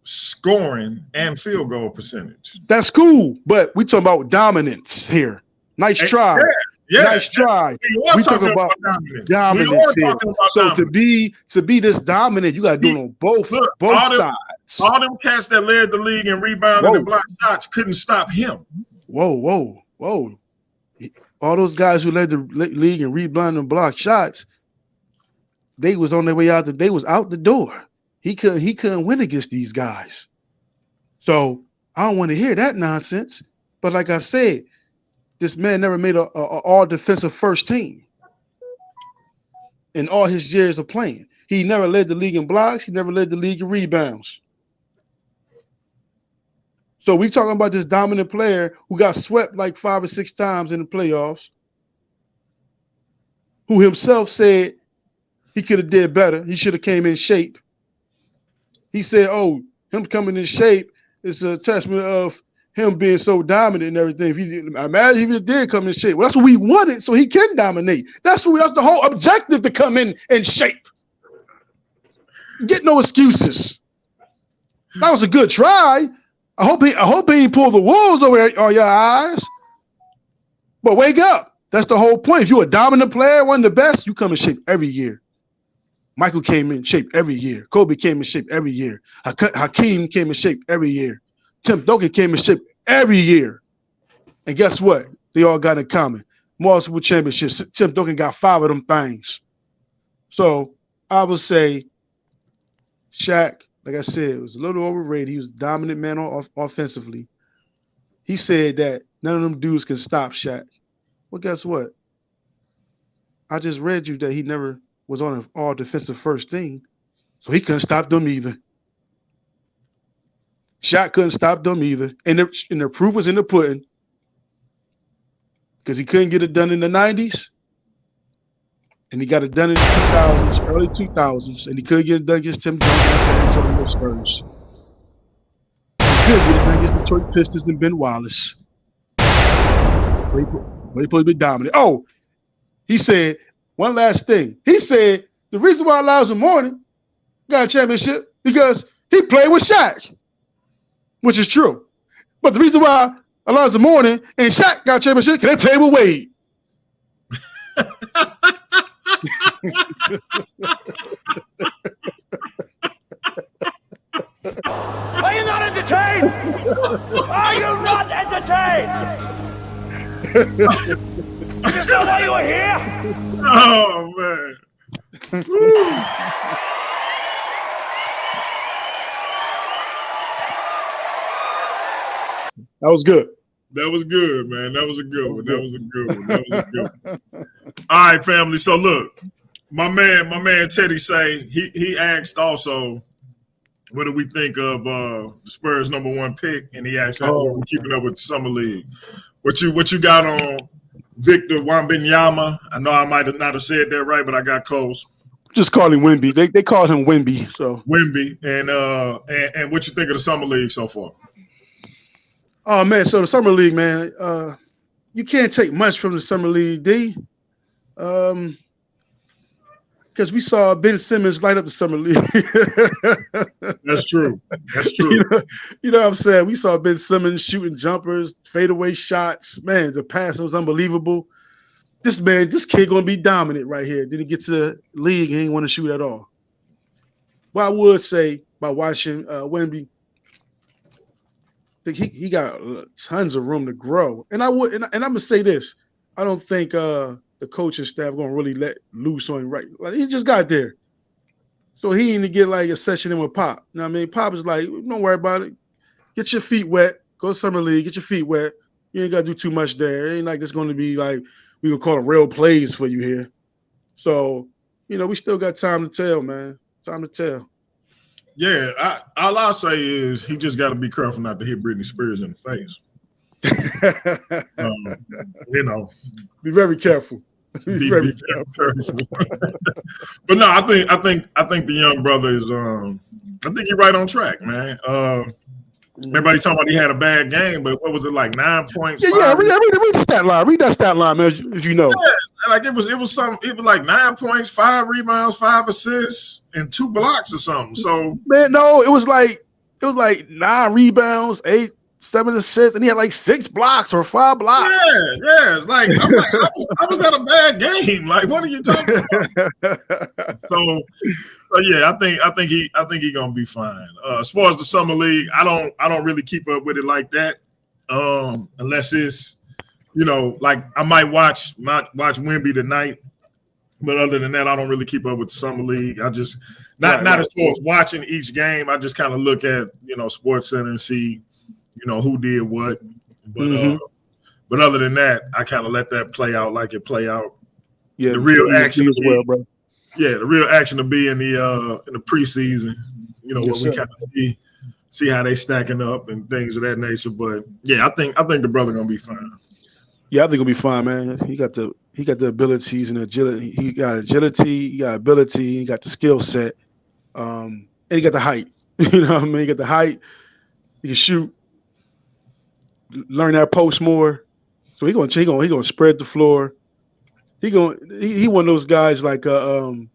D: Scoring and field goal percentage.
E: That's cool, but we talking about dominance here. Nice try.
D: Yeah.
E: Nice try. We talking about dominance here. So to be this dominant, you gotta do it on both sides.
D: All them cats that led the league in rebounding and block shots couldn't stop him.
E: Whoa. All those guys who led the league in rebounding and block shots, they was on their way out. They was out the door. He couldn't win against these guys. So I don't want to hear that nonsense. But like I said, this man never made a all defensive first team in all his years of playing. He never led the league in blocks. He never led the league in rebounds. So we talking about this dominant player who got swept like 5 or 6 times in the playoffs, who himself said he could have did better. He should have came in shape. He said, him coming in shape is a testament of him being so dominant and everything. Imagine if he did come in shape. Well, that's what we wanted, so he can dominate. That's the whole objective, to come in shape. Get no excuses. That was a good try. I hope he pulled the wolves over on your eyes. But wake up. That's the whole point. If you're a dominant player, one of the best, you come in shape every year. Michael came in shape every year. Kobe came in shape every year. Hakeem came in shape every year. Tim Duncan came in shape every year. And guess what? They all got in common. Multiple championships. Tim Duncan got 5 of them things. So I would say Shaq like I said, it was a little overrated. He was a dominant man offensively. He said that none of them dudes can stop Shaq. Well, guess what? I just read you that he never was on an all defensive first team, so he couldn't stop them either. Shaq couldn't stop them either, and the proof was in the pudding because he couldn't get it done in the 90s, and he got it done in the 2000s, early 2000s, and he couldn't get it done against Tim Duncan and San Antonio Spurs. He couldn't get it done against Detroit Pistons and Ben Wallace. But he supposed to be dominant. Oh, he said one last thing. He said the reason why Alonzo Mourning got a championship because he played with Shaq, which is true. But the reason why Alonzo Mourning and Shaq got a championship because they played with Wade.
F: Are you not entertained? Are you not entertained? Is that why you were here?
D: Oh man.
E: That was good.
D: That was good, man. That was a good one. That was a good one. That was a good one. All right, family. So look, my man Teddy say he asked also, what do we think of the Spurs #1 pick? And he asked, we're keeping up with the summer league. What you got on Victor Wembanyama? I know I might not have said that right, but I got close.
E: Just call him Wemby. They called him Wemby. So
D: Wemby, and what you think of the summer league so far?
E: Oh man, so the summer league, man, you can't take much from the summer league, D. Because we saw Ben Simmons light up the summer league.
D: That's true. That's true.
E: You know what I'm saying? We saw Ben Simmons shooting jumpers, fadeaway shots. Man, the pass was unbelievable. This kid gonna be dominant right here. Then he get to the league, he ain't want to shoot at all. Well, I would say by watching Wemby, he got tons of room to grow. And I'm gonna say this: I don't think the coaching staff gonna really let loose on him right. Like he just got there, so he need to get like a session in with Pop. You know what I mean? Pop is like, don't worry about it. Get your feet wet. Go to summer league. Get your feet wet. You ain't gotta do too much there. It ain't like it's gonna be like we gonna call it real plays for you here. So we still got time to tell, man. Time to tell.
D: Yeah, all I'll say is he just got to be careful not to hit Britney Spears in the face.
E: Be very careful. Be very
D: careful. But no, I think the young brother is. I think he's right on track, man. Everybody talking about he had a bad game, but what was it like 9 points?
E: Yeah. Read the stat line. Read that stat line, man. If you know.
D: Yeah, like it was like 9 points, 5 rebounds, 5 assists, and 2 blocks or something. So
E: man, no, it was like 9 rebounds, 7 assists, and he had like 6 blocks or 5 blocks.
D: Yeah. It's like I was at a bad game. Like, what are you talking about? So yeah, I think he gonna be fine. As far as the summer league, I don't really keep up with it like that. Unless it's like I might watch Wemby tonight, but other than that, I don't really keep up with the summer league. I just not as far as watching each game. I just kind of look at Sports Center and see who did what. But but other than that, I kind of let that play out like it play out.
E: Yeah,
D: the real action
E: as well, bro.
D: Yeah, the real action to be in the preseason. What we kind of see how they stacking up and things of that nature. But yeah, I think the brother gonna be fine.
E: Yeah, I think he'll be fine, man. He got the abilities and agility. He got agility. He got ability. He got the skill set, and he got the height. You know what I mean? He got the height. He can shoot. Learn that post more. So he gonna spread the floor. He one of those guys like you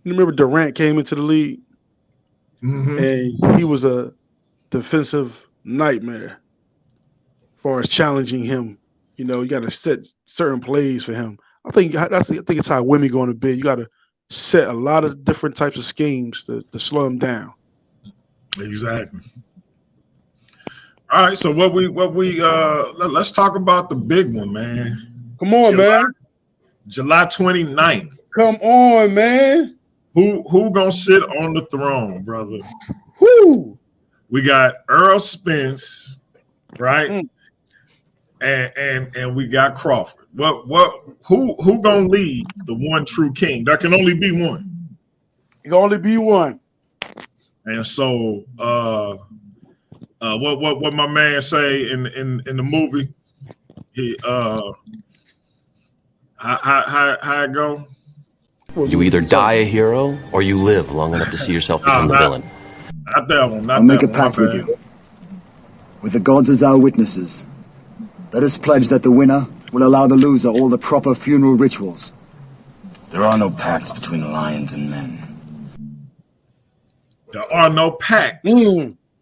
E: remember Durant came into the league and he was a defensive nightmare as far as challenging him. You got to set certain plays for him. I think it's how Wemby going to be. You got to set a lot of different types of schemes to slow him down.
D: Exactly. All right, so what we let's talk about the big one, man.
E: Come on, man.
D: July 29th.
E: Come on, man.
D: Who gonna sit on the throne, brother?
E: Woo!
D: We got Earl Spence, right? And we got Crawford. Who gonna lead the one true king? There can only be one.
E: It can only be one.
D: And so what my man say in the movie? He how it go?
G: You either die a hero or you live long enough to see yourself become the villain.
D: Not that one.
H: I'll make a pact with you. With the gods as our witnesses. Let us pledge that the winner will allow the loser all the proper funeral rituals.
I: There are no pacts between lions and men.
D: There are no pacts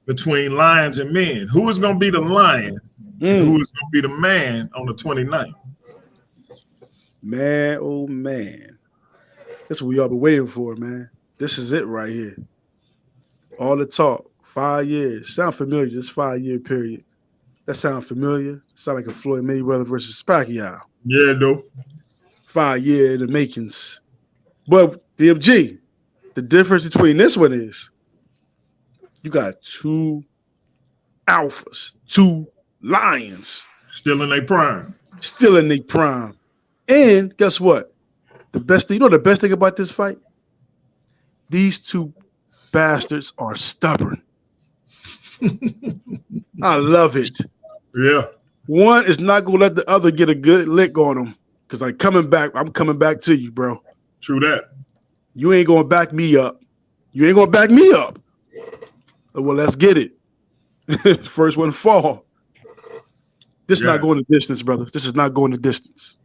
D: between lions and men. Who is going to be the lion and who is going to be the man on the 29th?
E: Man, oh man. This is what we all been waiting for, man. This is it right here. All the talk. 5 years. Sound familiar, this 5-year period. That sound familiar. Sound like a Floyd Mayweather versus Pacquiao.
D: Yeah, though.
E: 5 year in the makings. But DMG, the difference between this one is you got two alphas, two lions.
D: Still in their prime.
E: Still in their prime. And guess what? The best thing, you know the best thing about this fight? These two bastards are stubborn. I love it.
D: Yeah.
E: One is not gonna let the other get a good lick on him. Because I'm coming back to you, bro.
D: True that.
E: You ain't gonna back me up. You ain't gonna back me up. Well, let's get it. First one fall. This is not going the distance, brother. This is not going the distance.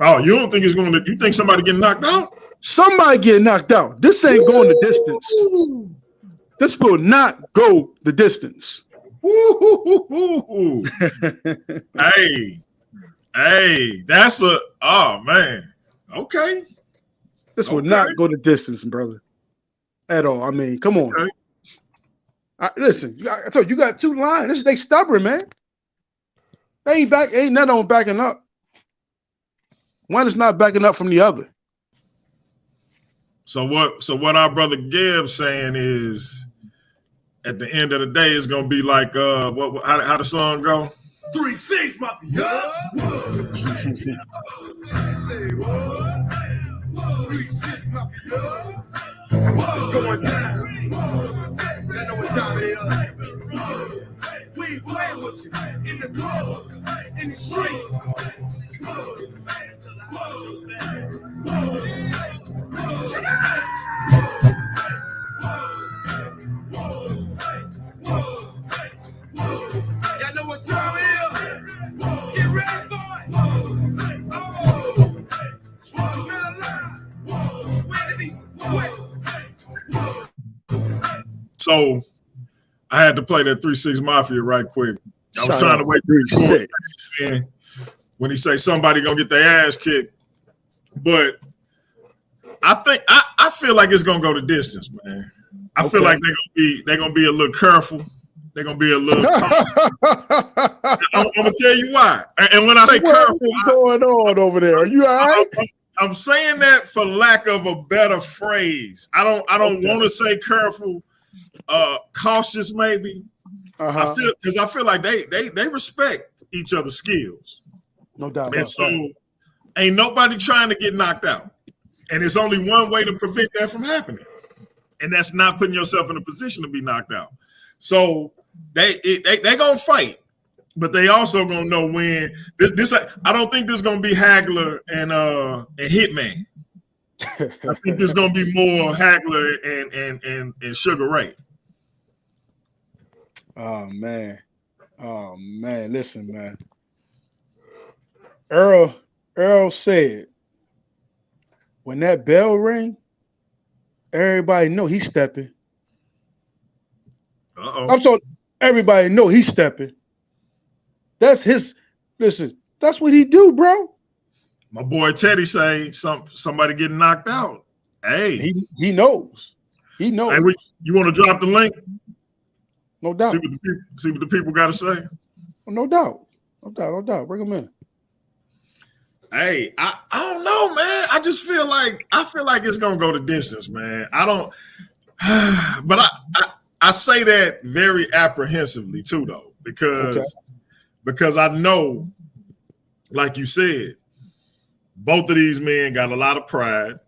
D: Oh, you don't think it's going to? You think somebody getting knocked out?
E: Somebody getting knocked out. This ain't going the distance. This will not go the distance.
D: Hey, that's oh man. Okay.
E: This will not go the distance, brother. At all. I mean, come on.
D: Okay.
E: Listen, I told you, you got two lines. They stubborn, man. They ain't none of them backing up. One is not backing up from the other.
D: So what our brother Gibbs saying is, at the end of the day, it's gonna be like how the song go?
J: 3-6, my yeah. 3-6, my yeah. What's going down? I know what time it is. We playing with you in the club, in the street. Y'all know what time it is. Get ready for it.
D: So I had to play that 3-6 Mafia right quick. I was trying to wait
E: 3-6.
D: When he say somebody gonna get their ass kicked, but I feel like it's gonna go the distance, man. I feel like they're gonna be a little careful. They're gonna be a little. I'm gonna tell you why. And when I say careful,
E: what's going on over there? Are you all right?
D: I'm saying that for lack of a better phrase. I don't want to say careful, cautious maybe. I feel like they respect each other's skills.
E: No doubt.
D: And so ain't nobody trying to get knocked out. And it's only one way to prevent that from happening. And that's not putting yourself in a position to be knocked out. So they gonna fight, but they also gonna know when this. I don't think there's gonna be Hagler and Hitman. I think there's gonna be more Hagler and Sugar Ray.
E: Oh man, listen, man. Earl said when that bell rang, everybody know he's stepping. I'm sorry, everybody know he's stepping. That's his. Listen, that's what he do, bro.
D: My boy Teddy say somebody getting knocked out. Hey,
E: he knows. He knows.
D: Hey, you want to drop the link?
E: No doubt.
D: See what the people got to say.
E: No doubt. Bring them in.
D: Hey, I don't know, man. I just feel like it's gonna go the distance, man. I don't, but I say that very apprehensively too, though, because I know, like you said, both of these men got a lot of pride.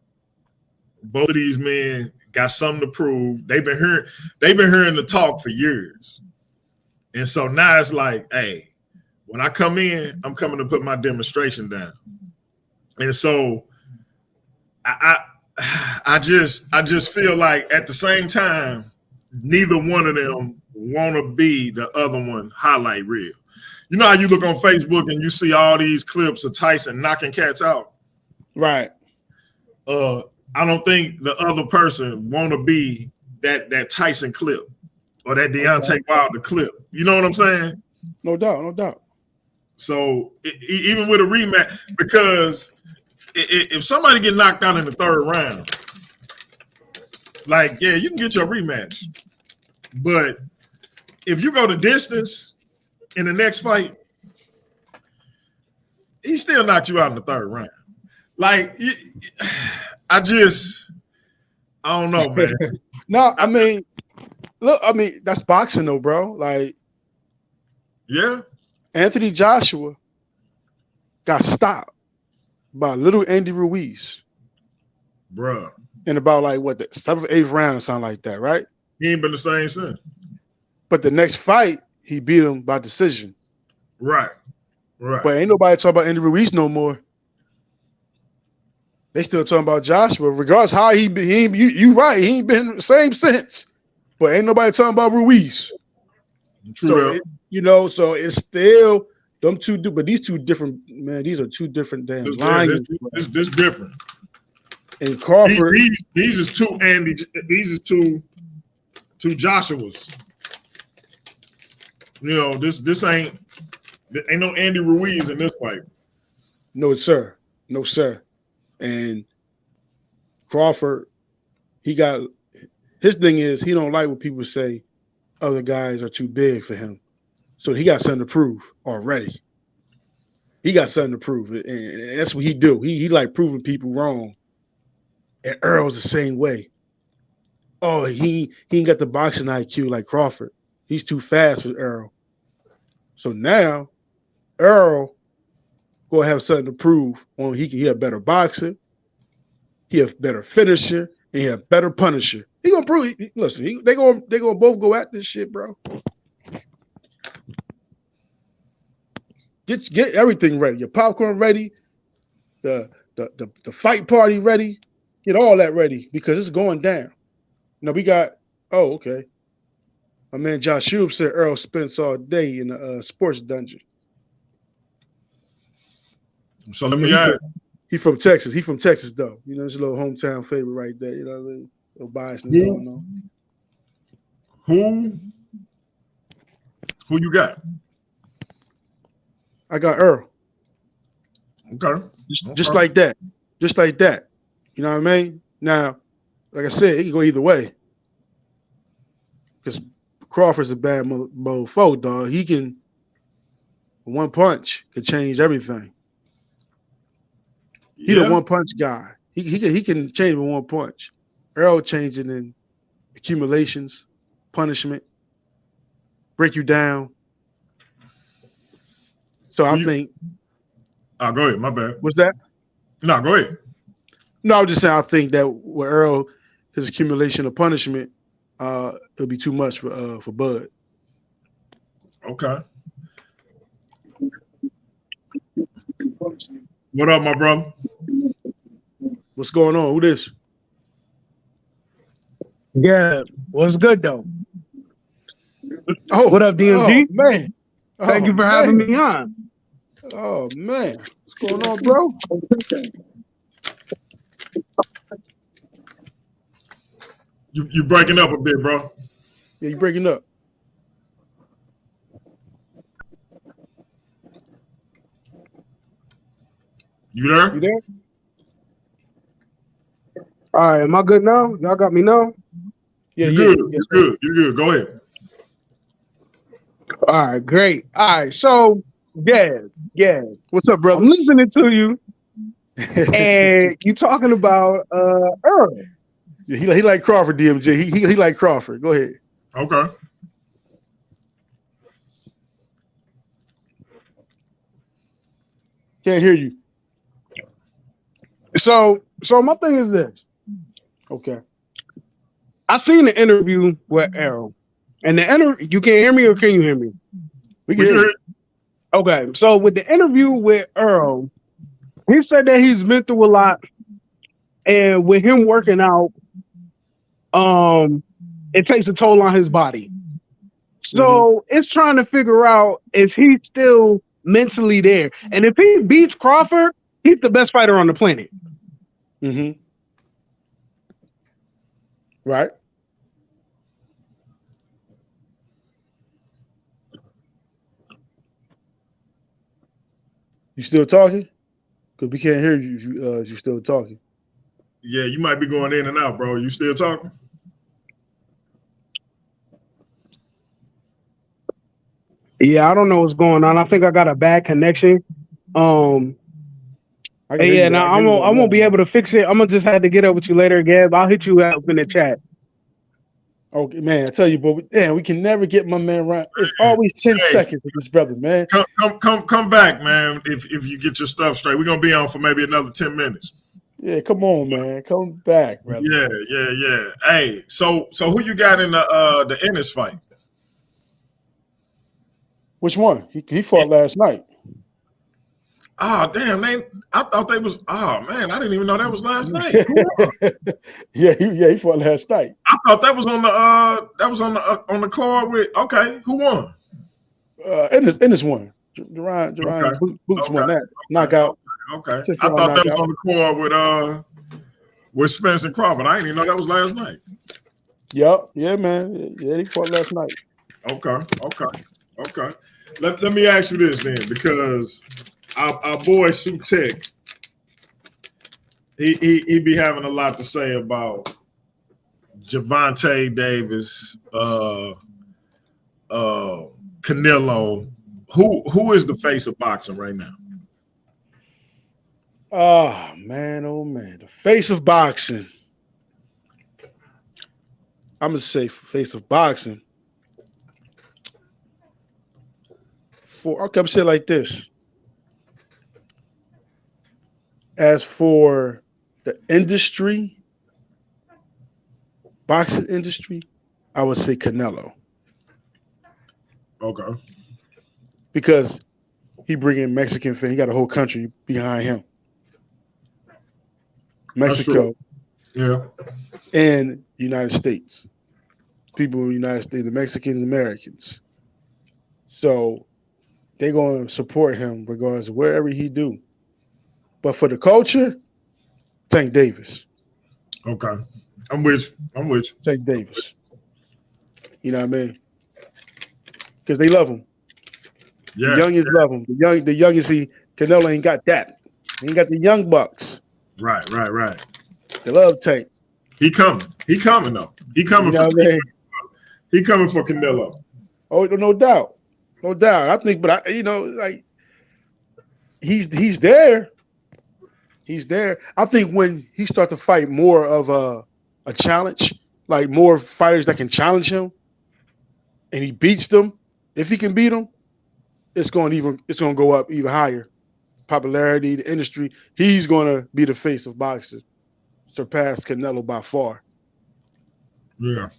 D: Both of these men got something to prove. They've been hearing the talk for years. And so now it's like, hey, when I come in, I'm coming to put my demonstration down. And so I just feel like at the same time, neither one of them want to be the other one highlight reel. You know how you look on Facebook and you see all these clips of Tyson knocking cats out?
E: Right.
D: I don't think the other person want to be that Tyson clip or that Deontay Wilder clip. You know what I'm saying?
E: No doubt, no doubt.
D: So even with a rematch, because if somebody get knocked out in the third round, like, yeah, you can get your rematch. But if you go the distance in the next fight, he still knocked you out in the third round. Like, I don't know, man.
E: No, I mean, look, that's boxing though, bro. Like,
D: yeah.
E: Anthony Joshua got stopped by little Andy Ruiz.
D: Bruh.
E: In about like what, the 7th, 8th round or something like that, right?
D: He ain't been the same since.
E: But the next fight, he beat him by decision.
D: Right. Right.
E: But ain't nobody talking about Andy Ruiz no more. They still talking about Joshua. Regardless how you right, he ain't been the same since. But ain't nobody talking about Ruiz.
D: True.
E: So so it's still them two, but these two different, man, these are two different damn lines.
D: This different.
E: And Crawford.
D: These is two Andy, these is two Joshuas. You know, this ain't no Andy Ruiz in this fight.
E: No, sir. No, sir. And Crawford, his thing is he don't like when people say other guys are too big for him. So he got something to prove already. He got something to prove. And that's what he do. He like proving people wrong. And Earl's the same way. Oh, he ain't got the boxing IQ like Crawford. He's too fast for Earl. So now Earl gonna have something to prove. On he a better boxer, he a better finisher, and he a better punisher. He gonna prove. Listen, they gonna both go at this shit, bro. Get everything ready. Your popcorn ready. The fight party ready. Get all that ready because it's going down. Now we got. Oh, okay. My man Josh Shube said Earl spends all day in the sports dungeon.
D: So let me ask.
E: He from Texas. He from Texas, though. You know, it's a little hometown favorite right there. You know what I mean? No biasness going on.
D: Who you got?
E: I got Earl.
D: Okay.
E: Just like that. Just like that. You know what I mean? Now, like I said, it can go either way. Because Crawford's a bad mofo, dog. He can, one punch can change everything. He the one punch guy. He can change with one punch. Earl changing in accumulations, punishment, break you down. So I think.
D: Oh, go ahead. My bad.
E: What's that?
D: No, go ahead.
E: No, I was just saying I think that with Earl, his accumulation of punishment, it'll be too much for Bud.
D: Okay. What up, my brother?
E: What's going on? Who this?
K: Yeah, what's good though?
E: Oh,
K: what up, DMG?
E: Oh, man.
K: Thank you for having me on.
E: Oh man, what's going on, bro?
D: You breaking up a bit, bro.
E: Yeah, you breaking up.
D: You there?
E: You there?
K: All right, am I good now? Y'all got me now?
E: Yeah,
D: you're good. You're good. You're good. Go ahead.
K: All right, great. All right, so yeah.
E: What's up, brother?
K: I'm listening to you, and you talking about Earl.
E: Yeah, he like Crawford, DMJ. He like Crawford. Go ahead.
D: Okay.
E: Can't hear you.
K: So my thing is this.
E: Okay.
K: I seen the interview with Errol, and you can't hear me, or can you hear me?
E: We can hear you.
K: Okay, so with the interview with Earl, he said that he's been through a lot, and with him working out, it takes a toll on his body. So it's trying to figure out, is he still mentally there? And if he beats Crawford, he's the best fighter on the planet.
E: Right. You still talking? Because we can't hear you if you're still talking.
D: Yeah, you might be going in and out, bro. You still talking?
K: Yeah, I don't know what's going on. I think I got a bad connection. I won't be able to fix it. I'm gonna just have to get up with you later, Gab. I'll hit you up in the chat.
E: Okay, man. I tell you, but we can never get my man right. It's always 10 seconds with this brother, man.
D: Come back, man. If you get your stuff straight, we're gonna be on for maybe another 10 minutes.
E: Yeah, come on, man. Come back, brother.
D: Yeah. Hey, so who you got in the Ennis fight?
E: Which one? He fought last night.
D: Oh, damn, I thought they was. Oh man, I didn't even know that was last night.
E: yeah, he fought last night.
D: I thought that was on the card with. Okay, who won?
E: Ennis won. Jaron Boots won that knockout.
D: Okay. I thought that was on the card with Spence and Crawford. I didn't even know that was last night.
E: Yep. Yeah, man. Yeah, he fought last night.
D: Okay. Let me ask you this then, because our boy Sutek, he be having a lot to say about Gervonta Davis, Canelo. Who is the face of boxing right now?
E: Oh man, the face of boxing. I'm gonna say face of boxing. I'll come say it like this. As for the industry, boxing industry, I would say Canelo.
D: Okay.
E: Because he bring in Mexican fans. He got a whole country behind him. Mexico.
D: Yeah.
E: And United States. People in the United States, the Mexicans, Americans. So they're going to support him regardless of wherever he do. But for the culture, Tank Davis.
D: Okay. I'm with you.
E: Tank Davis. You know what I mean? Because they love him.
D: Yeah.
E: The youngest love him. The youngest, Canelo ain't got that. He ain't got the young bucks.
D: Right.
E: They love Tank.
D: He coming though. He coming He coming for Canelo.
E: Oh, no doubt. I think, but he's there. He's there. I think when he starts to fight more of a challenge, like more fighters that can challenge him, and he beats them, if he can beat them, it's going to go up even higher. Popularity, the industry, he's going to be the face of boxing, surpass Canelo by far.
D: Yeah,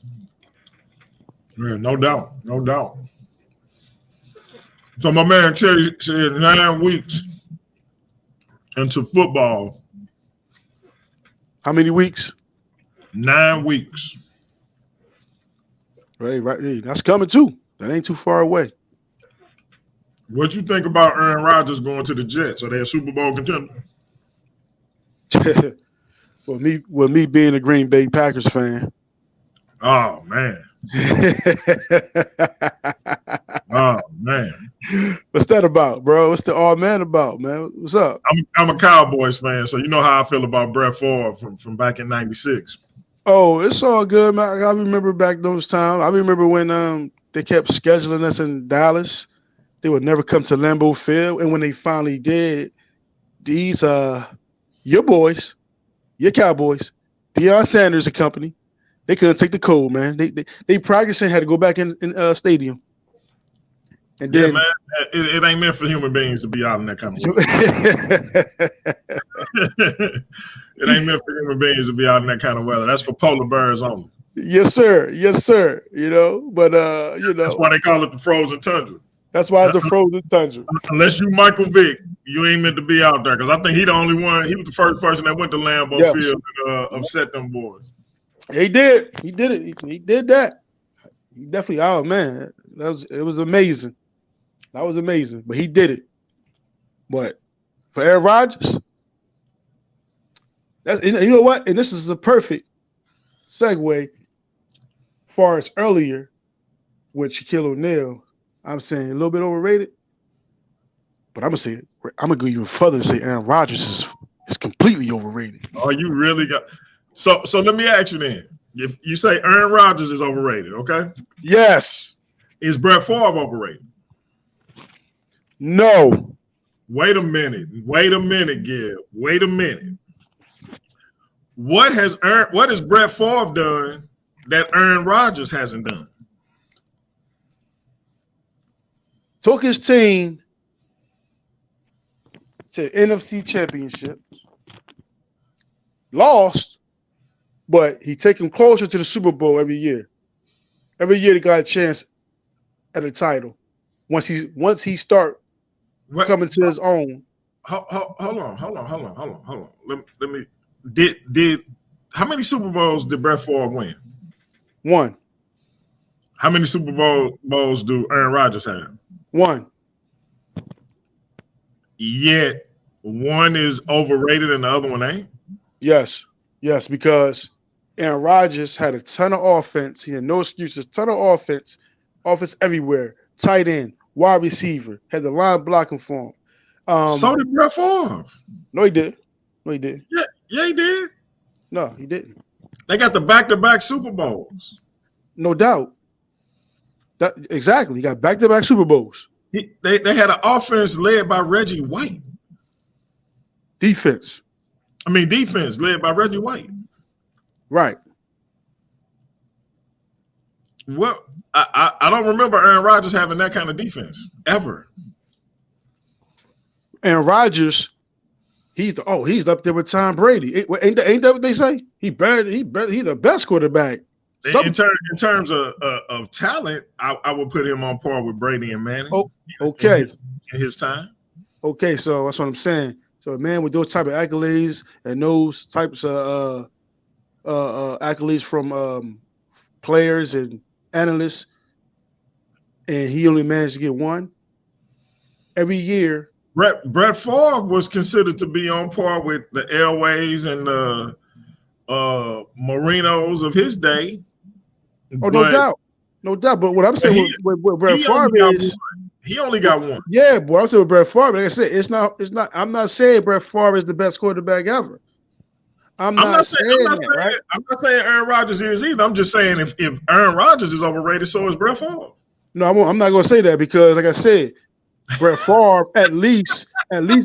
D: no doubt. So my man Terry said 9 weeks into football.
E: How many weeks?
D: 9 weeks.
E: Right. Hey, that's coming too. That ain't too far away.
D: What you think about Aaron Rodgers going to the Jets? Are they a Super Bowl contender?
E: Well, me being a Green Bay Packers fan.
D: Oh man.
E: What's that about, bro? What's the all man about, man? What's up?
D: I'm a Cowboys fan, so you know how I feel about Brett Favre from back in '96.
E: Oh, it's all good, man. I remember back those times. I remember when they kept scheduling us in Dallas. They would never come to Lambeau Field, and when they finally did, your boys, your Cowboys, Deion Sanders and company, They couldn't take the cold, man. They practicing, had to go back in stadium. And
D: Yeah,
E: then,
D: man, it ain't meant for human beings to be out in that kind of weather. It ain't meant for human beings to be out in that kind of weather. That's for polar bears only.
E: Yes, sir. Yes, sir. You know, but you know,
D: that's why they call it the frozen tundra.
E: That's why it's a frozen tundra.
D: Unless you Michael Vick, you ain't meant to be out there, because I think he the only one. He was the first person that went to Lambeau Field and upset them boys.
E: He did. He did it. He did that. He definitely. Oh man, it was amazing. That was amazing. But he did it. But for Aaron Rodgers, you know what? And this is a perfect segue. Far as earlier with Shaquille O'Neal, I'm saying a little bit overrated. But I'm gonna go even further and say Aaron Rodgers is completely overrated.
D: Oh, you really got so let me ask you then. If you say Aaron Rodgers is overrated, okay?
E: Yes.
D: Is Brett Favre overrated?
E: No.
D: Wait a minute, Gil. Wait a minute. What has Brett Favre done that Aaron Rodgers hasn't done?
E: Took his team to NFC Championship. Lost, but he take him closer to the Super Bowl every year. Every year they got a chance at a title. Once he start coming to his own.
D: Hold on. Let me. Did how many Super Bowls did Brett Favre win?
E: 1.
D: How many Super Bowls do Aaron Rodgers have?
E: 1.
D: Yet one is overrated and the other one ain't?
E: Yes, because Aaron Rodgers had a ton of offense. He had no excuses. Ton of offense everywhere. Tight end, wide receiver, had the line blocking for him.
D: So did Brett Favre.
E: No, he did. Yeah,
D: he did.
E: No, he didn't.
D: They got the back-to-back Super Bowls.
E: No doubt. Exactly. He got back-to-back Super Bowls.
D: They had an offense led by Reggie White.
E: Defense
D: led by Reggie White.
E: Right.
D: Well, I don't remember Aaron Rodgers having that kind of defense ever.
E: Aaron Rodgers, he's up there with Tom Brady. Ain't that what they say? He the best quarterback.
D: In terms of talent, I would put him on par with Brady and Manning.
E: Oh, okay.
D: In his time.
E: Okay, so that's what I'm saying. So a man with those type of accolades and those types of accolades from players and analysts, and he only managed to get one every year.
D: Brett Favre was considered to be on par with the Elways and the Marinos of his day.
E: Oh, no doubt. But what I'm saying with Brett Favre is
D: he only got one.
E: Yeah, boy. I'm saying with Brett Favre, like I said, it's not. I'm not saying Brett Favre is the best quarterback ever. I'm not saying that, right?
D: I'm not saying Aaron Rodgers is either. I'm just saying if Aaron Rodgers is overrated, so is Brett Favre.
E: No, I'm not going to say that because, like I said, Brett Favre at least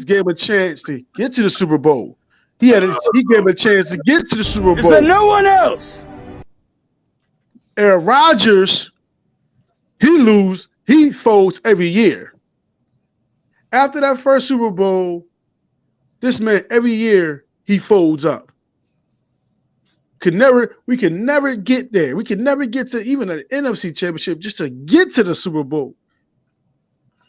E: gave him a chance to get to the Super Bowl. He gave him a chance to get to the Super Bowl.
F: Is there no one else?
E: Aaron Rodgers, he folds every year. After that first Super Bowl, this man every year he folds up. We could never get there. We could never get to even an NFC championship just to get to the Super Bowl.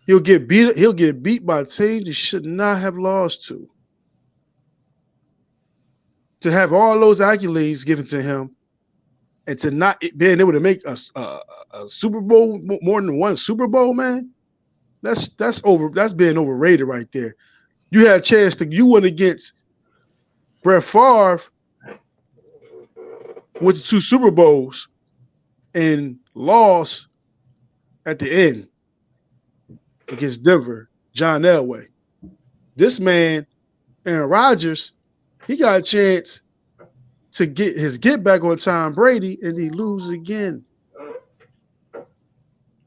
E: He'll get beat by teams he should not have lost to. To have all those accolades given to him and to not being able to make a Super Bowl, more than one Super Bowl, man, that's being overrated right there. You had a chance you went against Brett Favre, went to 2 Super Bowls and lost at the end against Denver, John Elway. This man, Aaron Rodgers, he got a chance to get back on Tom Brady, and he loses again.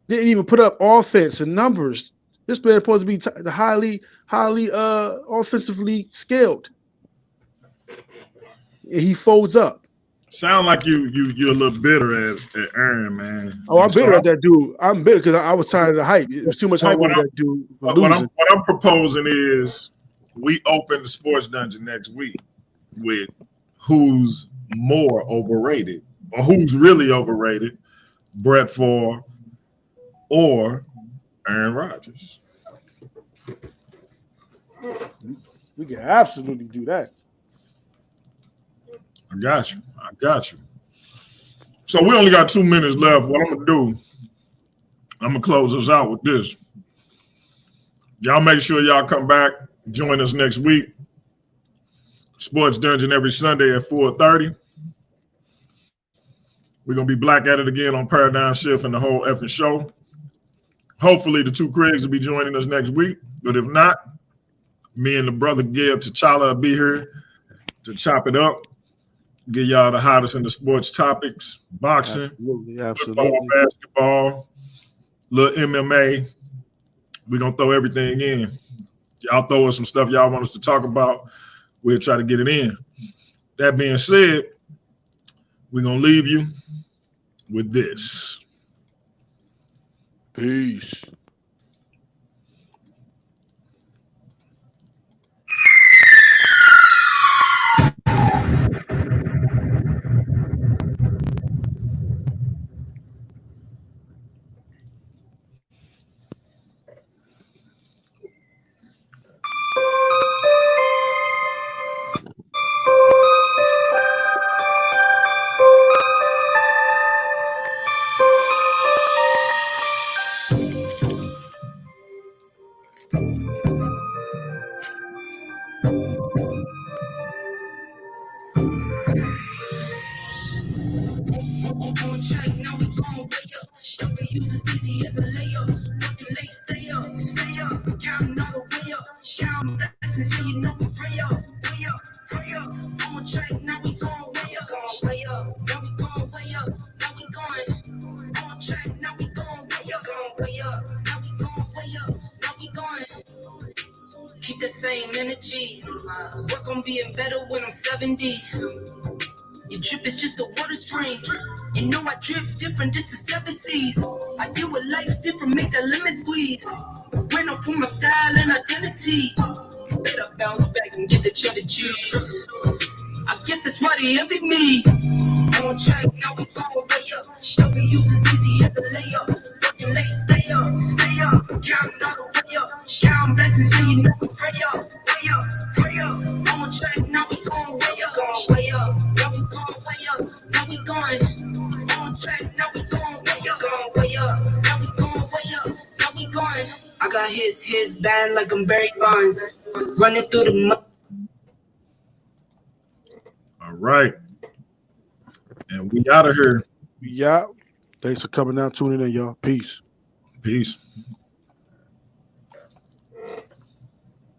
E: Didn't even put up offense and numbers. This man supposed to be the highly offensively scaled. And he folds up.
D: Sound like you're a little bitter at Aaron, man.
E: Oh, I'm bitter at that dude. I'm bitter because I was tired of the hype. It was too much hype on that dude.
D: What I'm proposing is we open the sports dungeon next week with who's more overrated or who's really overrated, Brett Favre or Aaron Rodgers.
E: We can absolutely do that.
D: I got you. So we only got 2 minutes left. What I'm gonna do, I'm gonna close us out with this. Y'all make sure y'all come back, join us next week. Sports Dungeon every Sunday at 4:30. We're gonna be back at it again on Paradigm Shift and the whole effing show. Hopefully the two Craigs will be joining us next week, but if not, me and the brother Gabe T'Challa will be here to chop it up. Get y'all the hottest in the sports topics, boxing,
E: absolutely.
D: Football, basketball, little MMA. We're going to throw everything in. Y'all throw us some stuff y'all want us to talk about. We'll try to get it in. That being said, we're going to leave you with this.
E: Peace.
C: Keep the same energy. Work on being better when I'm 70. Your drip is just a water stream. You know I drip different, this is 7 seas. I deal with life different, make that lemon squeeze. Ran off from my style and identity. Better bounce back and get the cheddar cheese. I guess that's why they envy me. On track, now we go way up. W's is easy as a layup. Fucking late, stay up. Counting all the way up. Counting blessings and you know we pray up. Pray up. On track, now we going way up. Now we going way up. Now we going. On track, now we going way up. Now we going way up. Now we going. I got his band like I'm Barry Bonds. Running through the mud.
D: All right. And we out of here.
E: Yeah. Thanks for coming out, tuning in, y'all. Peace.
D: Peace.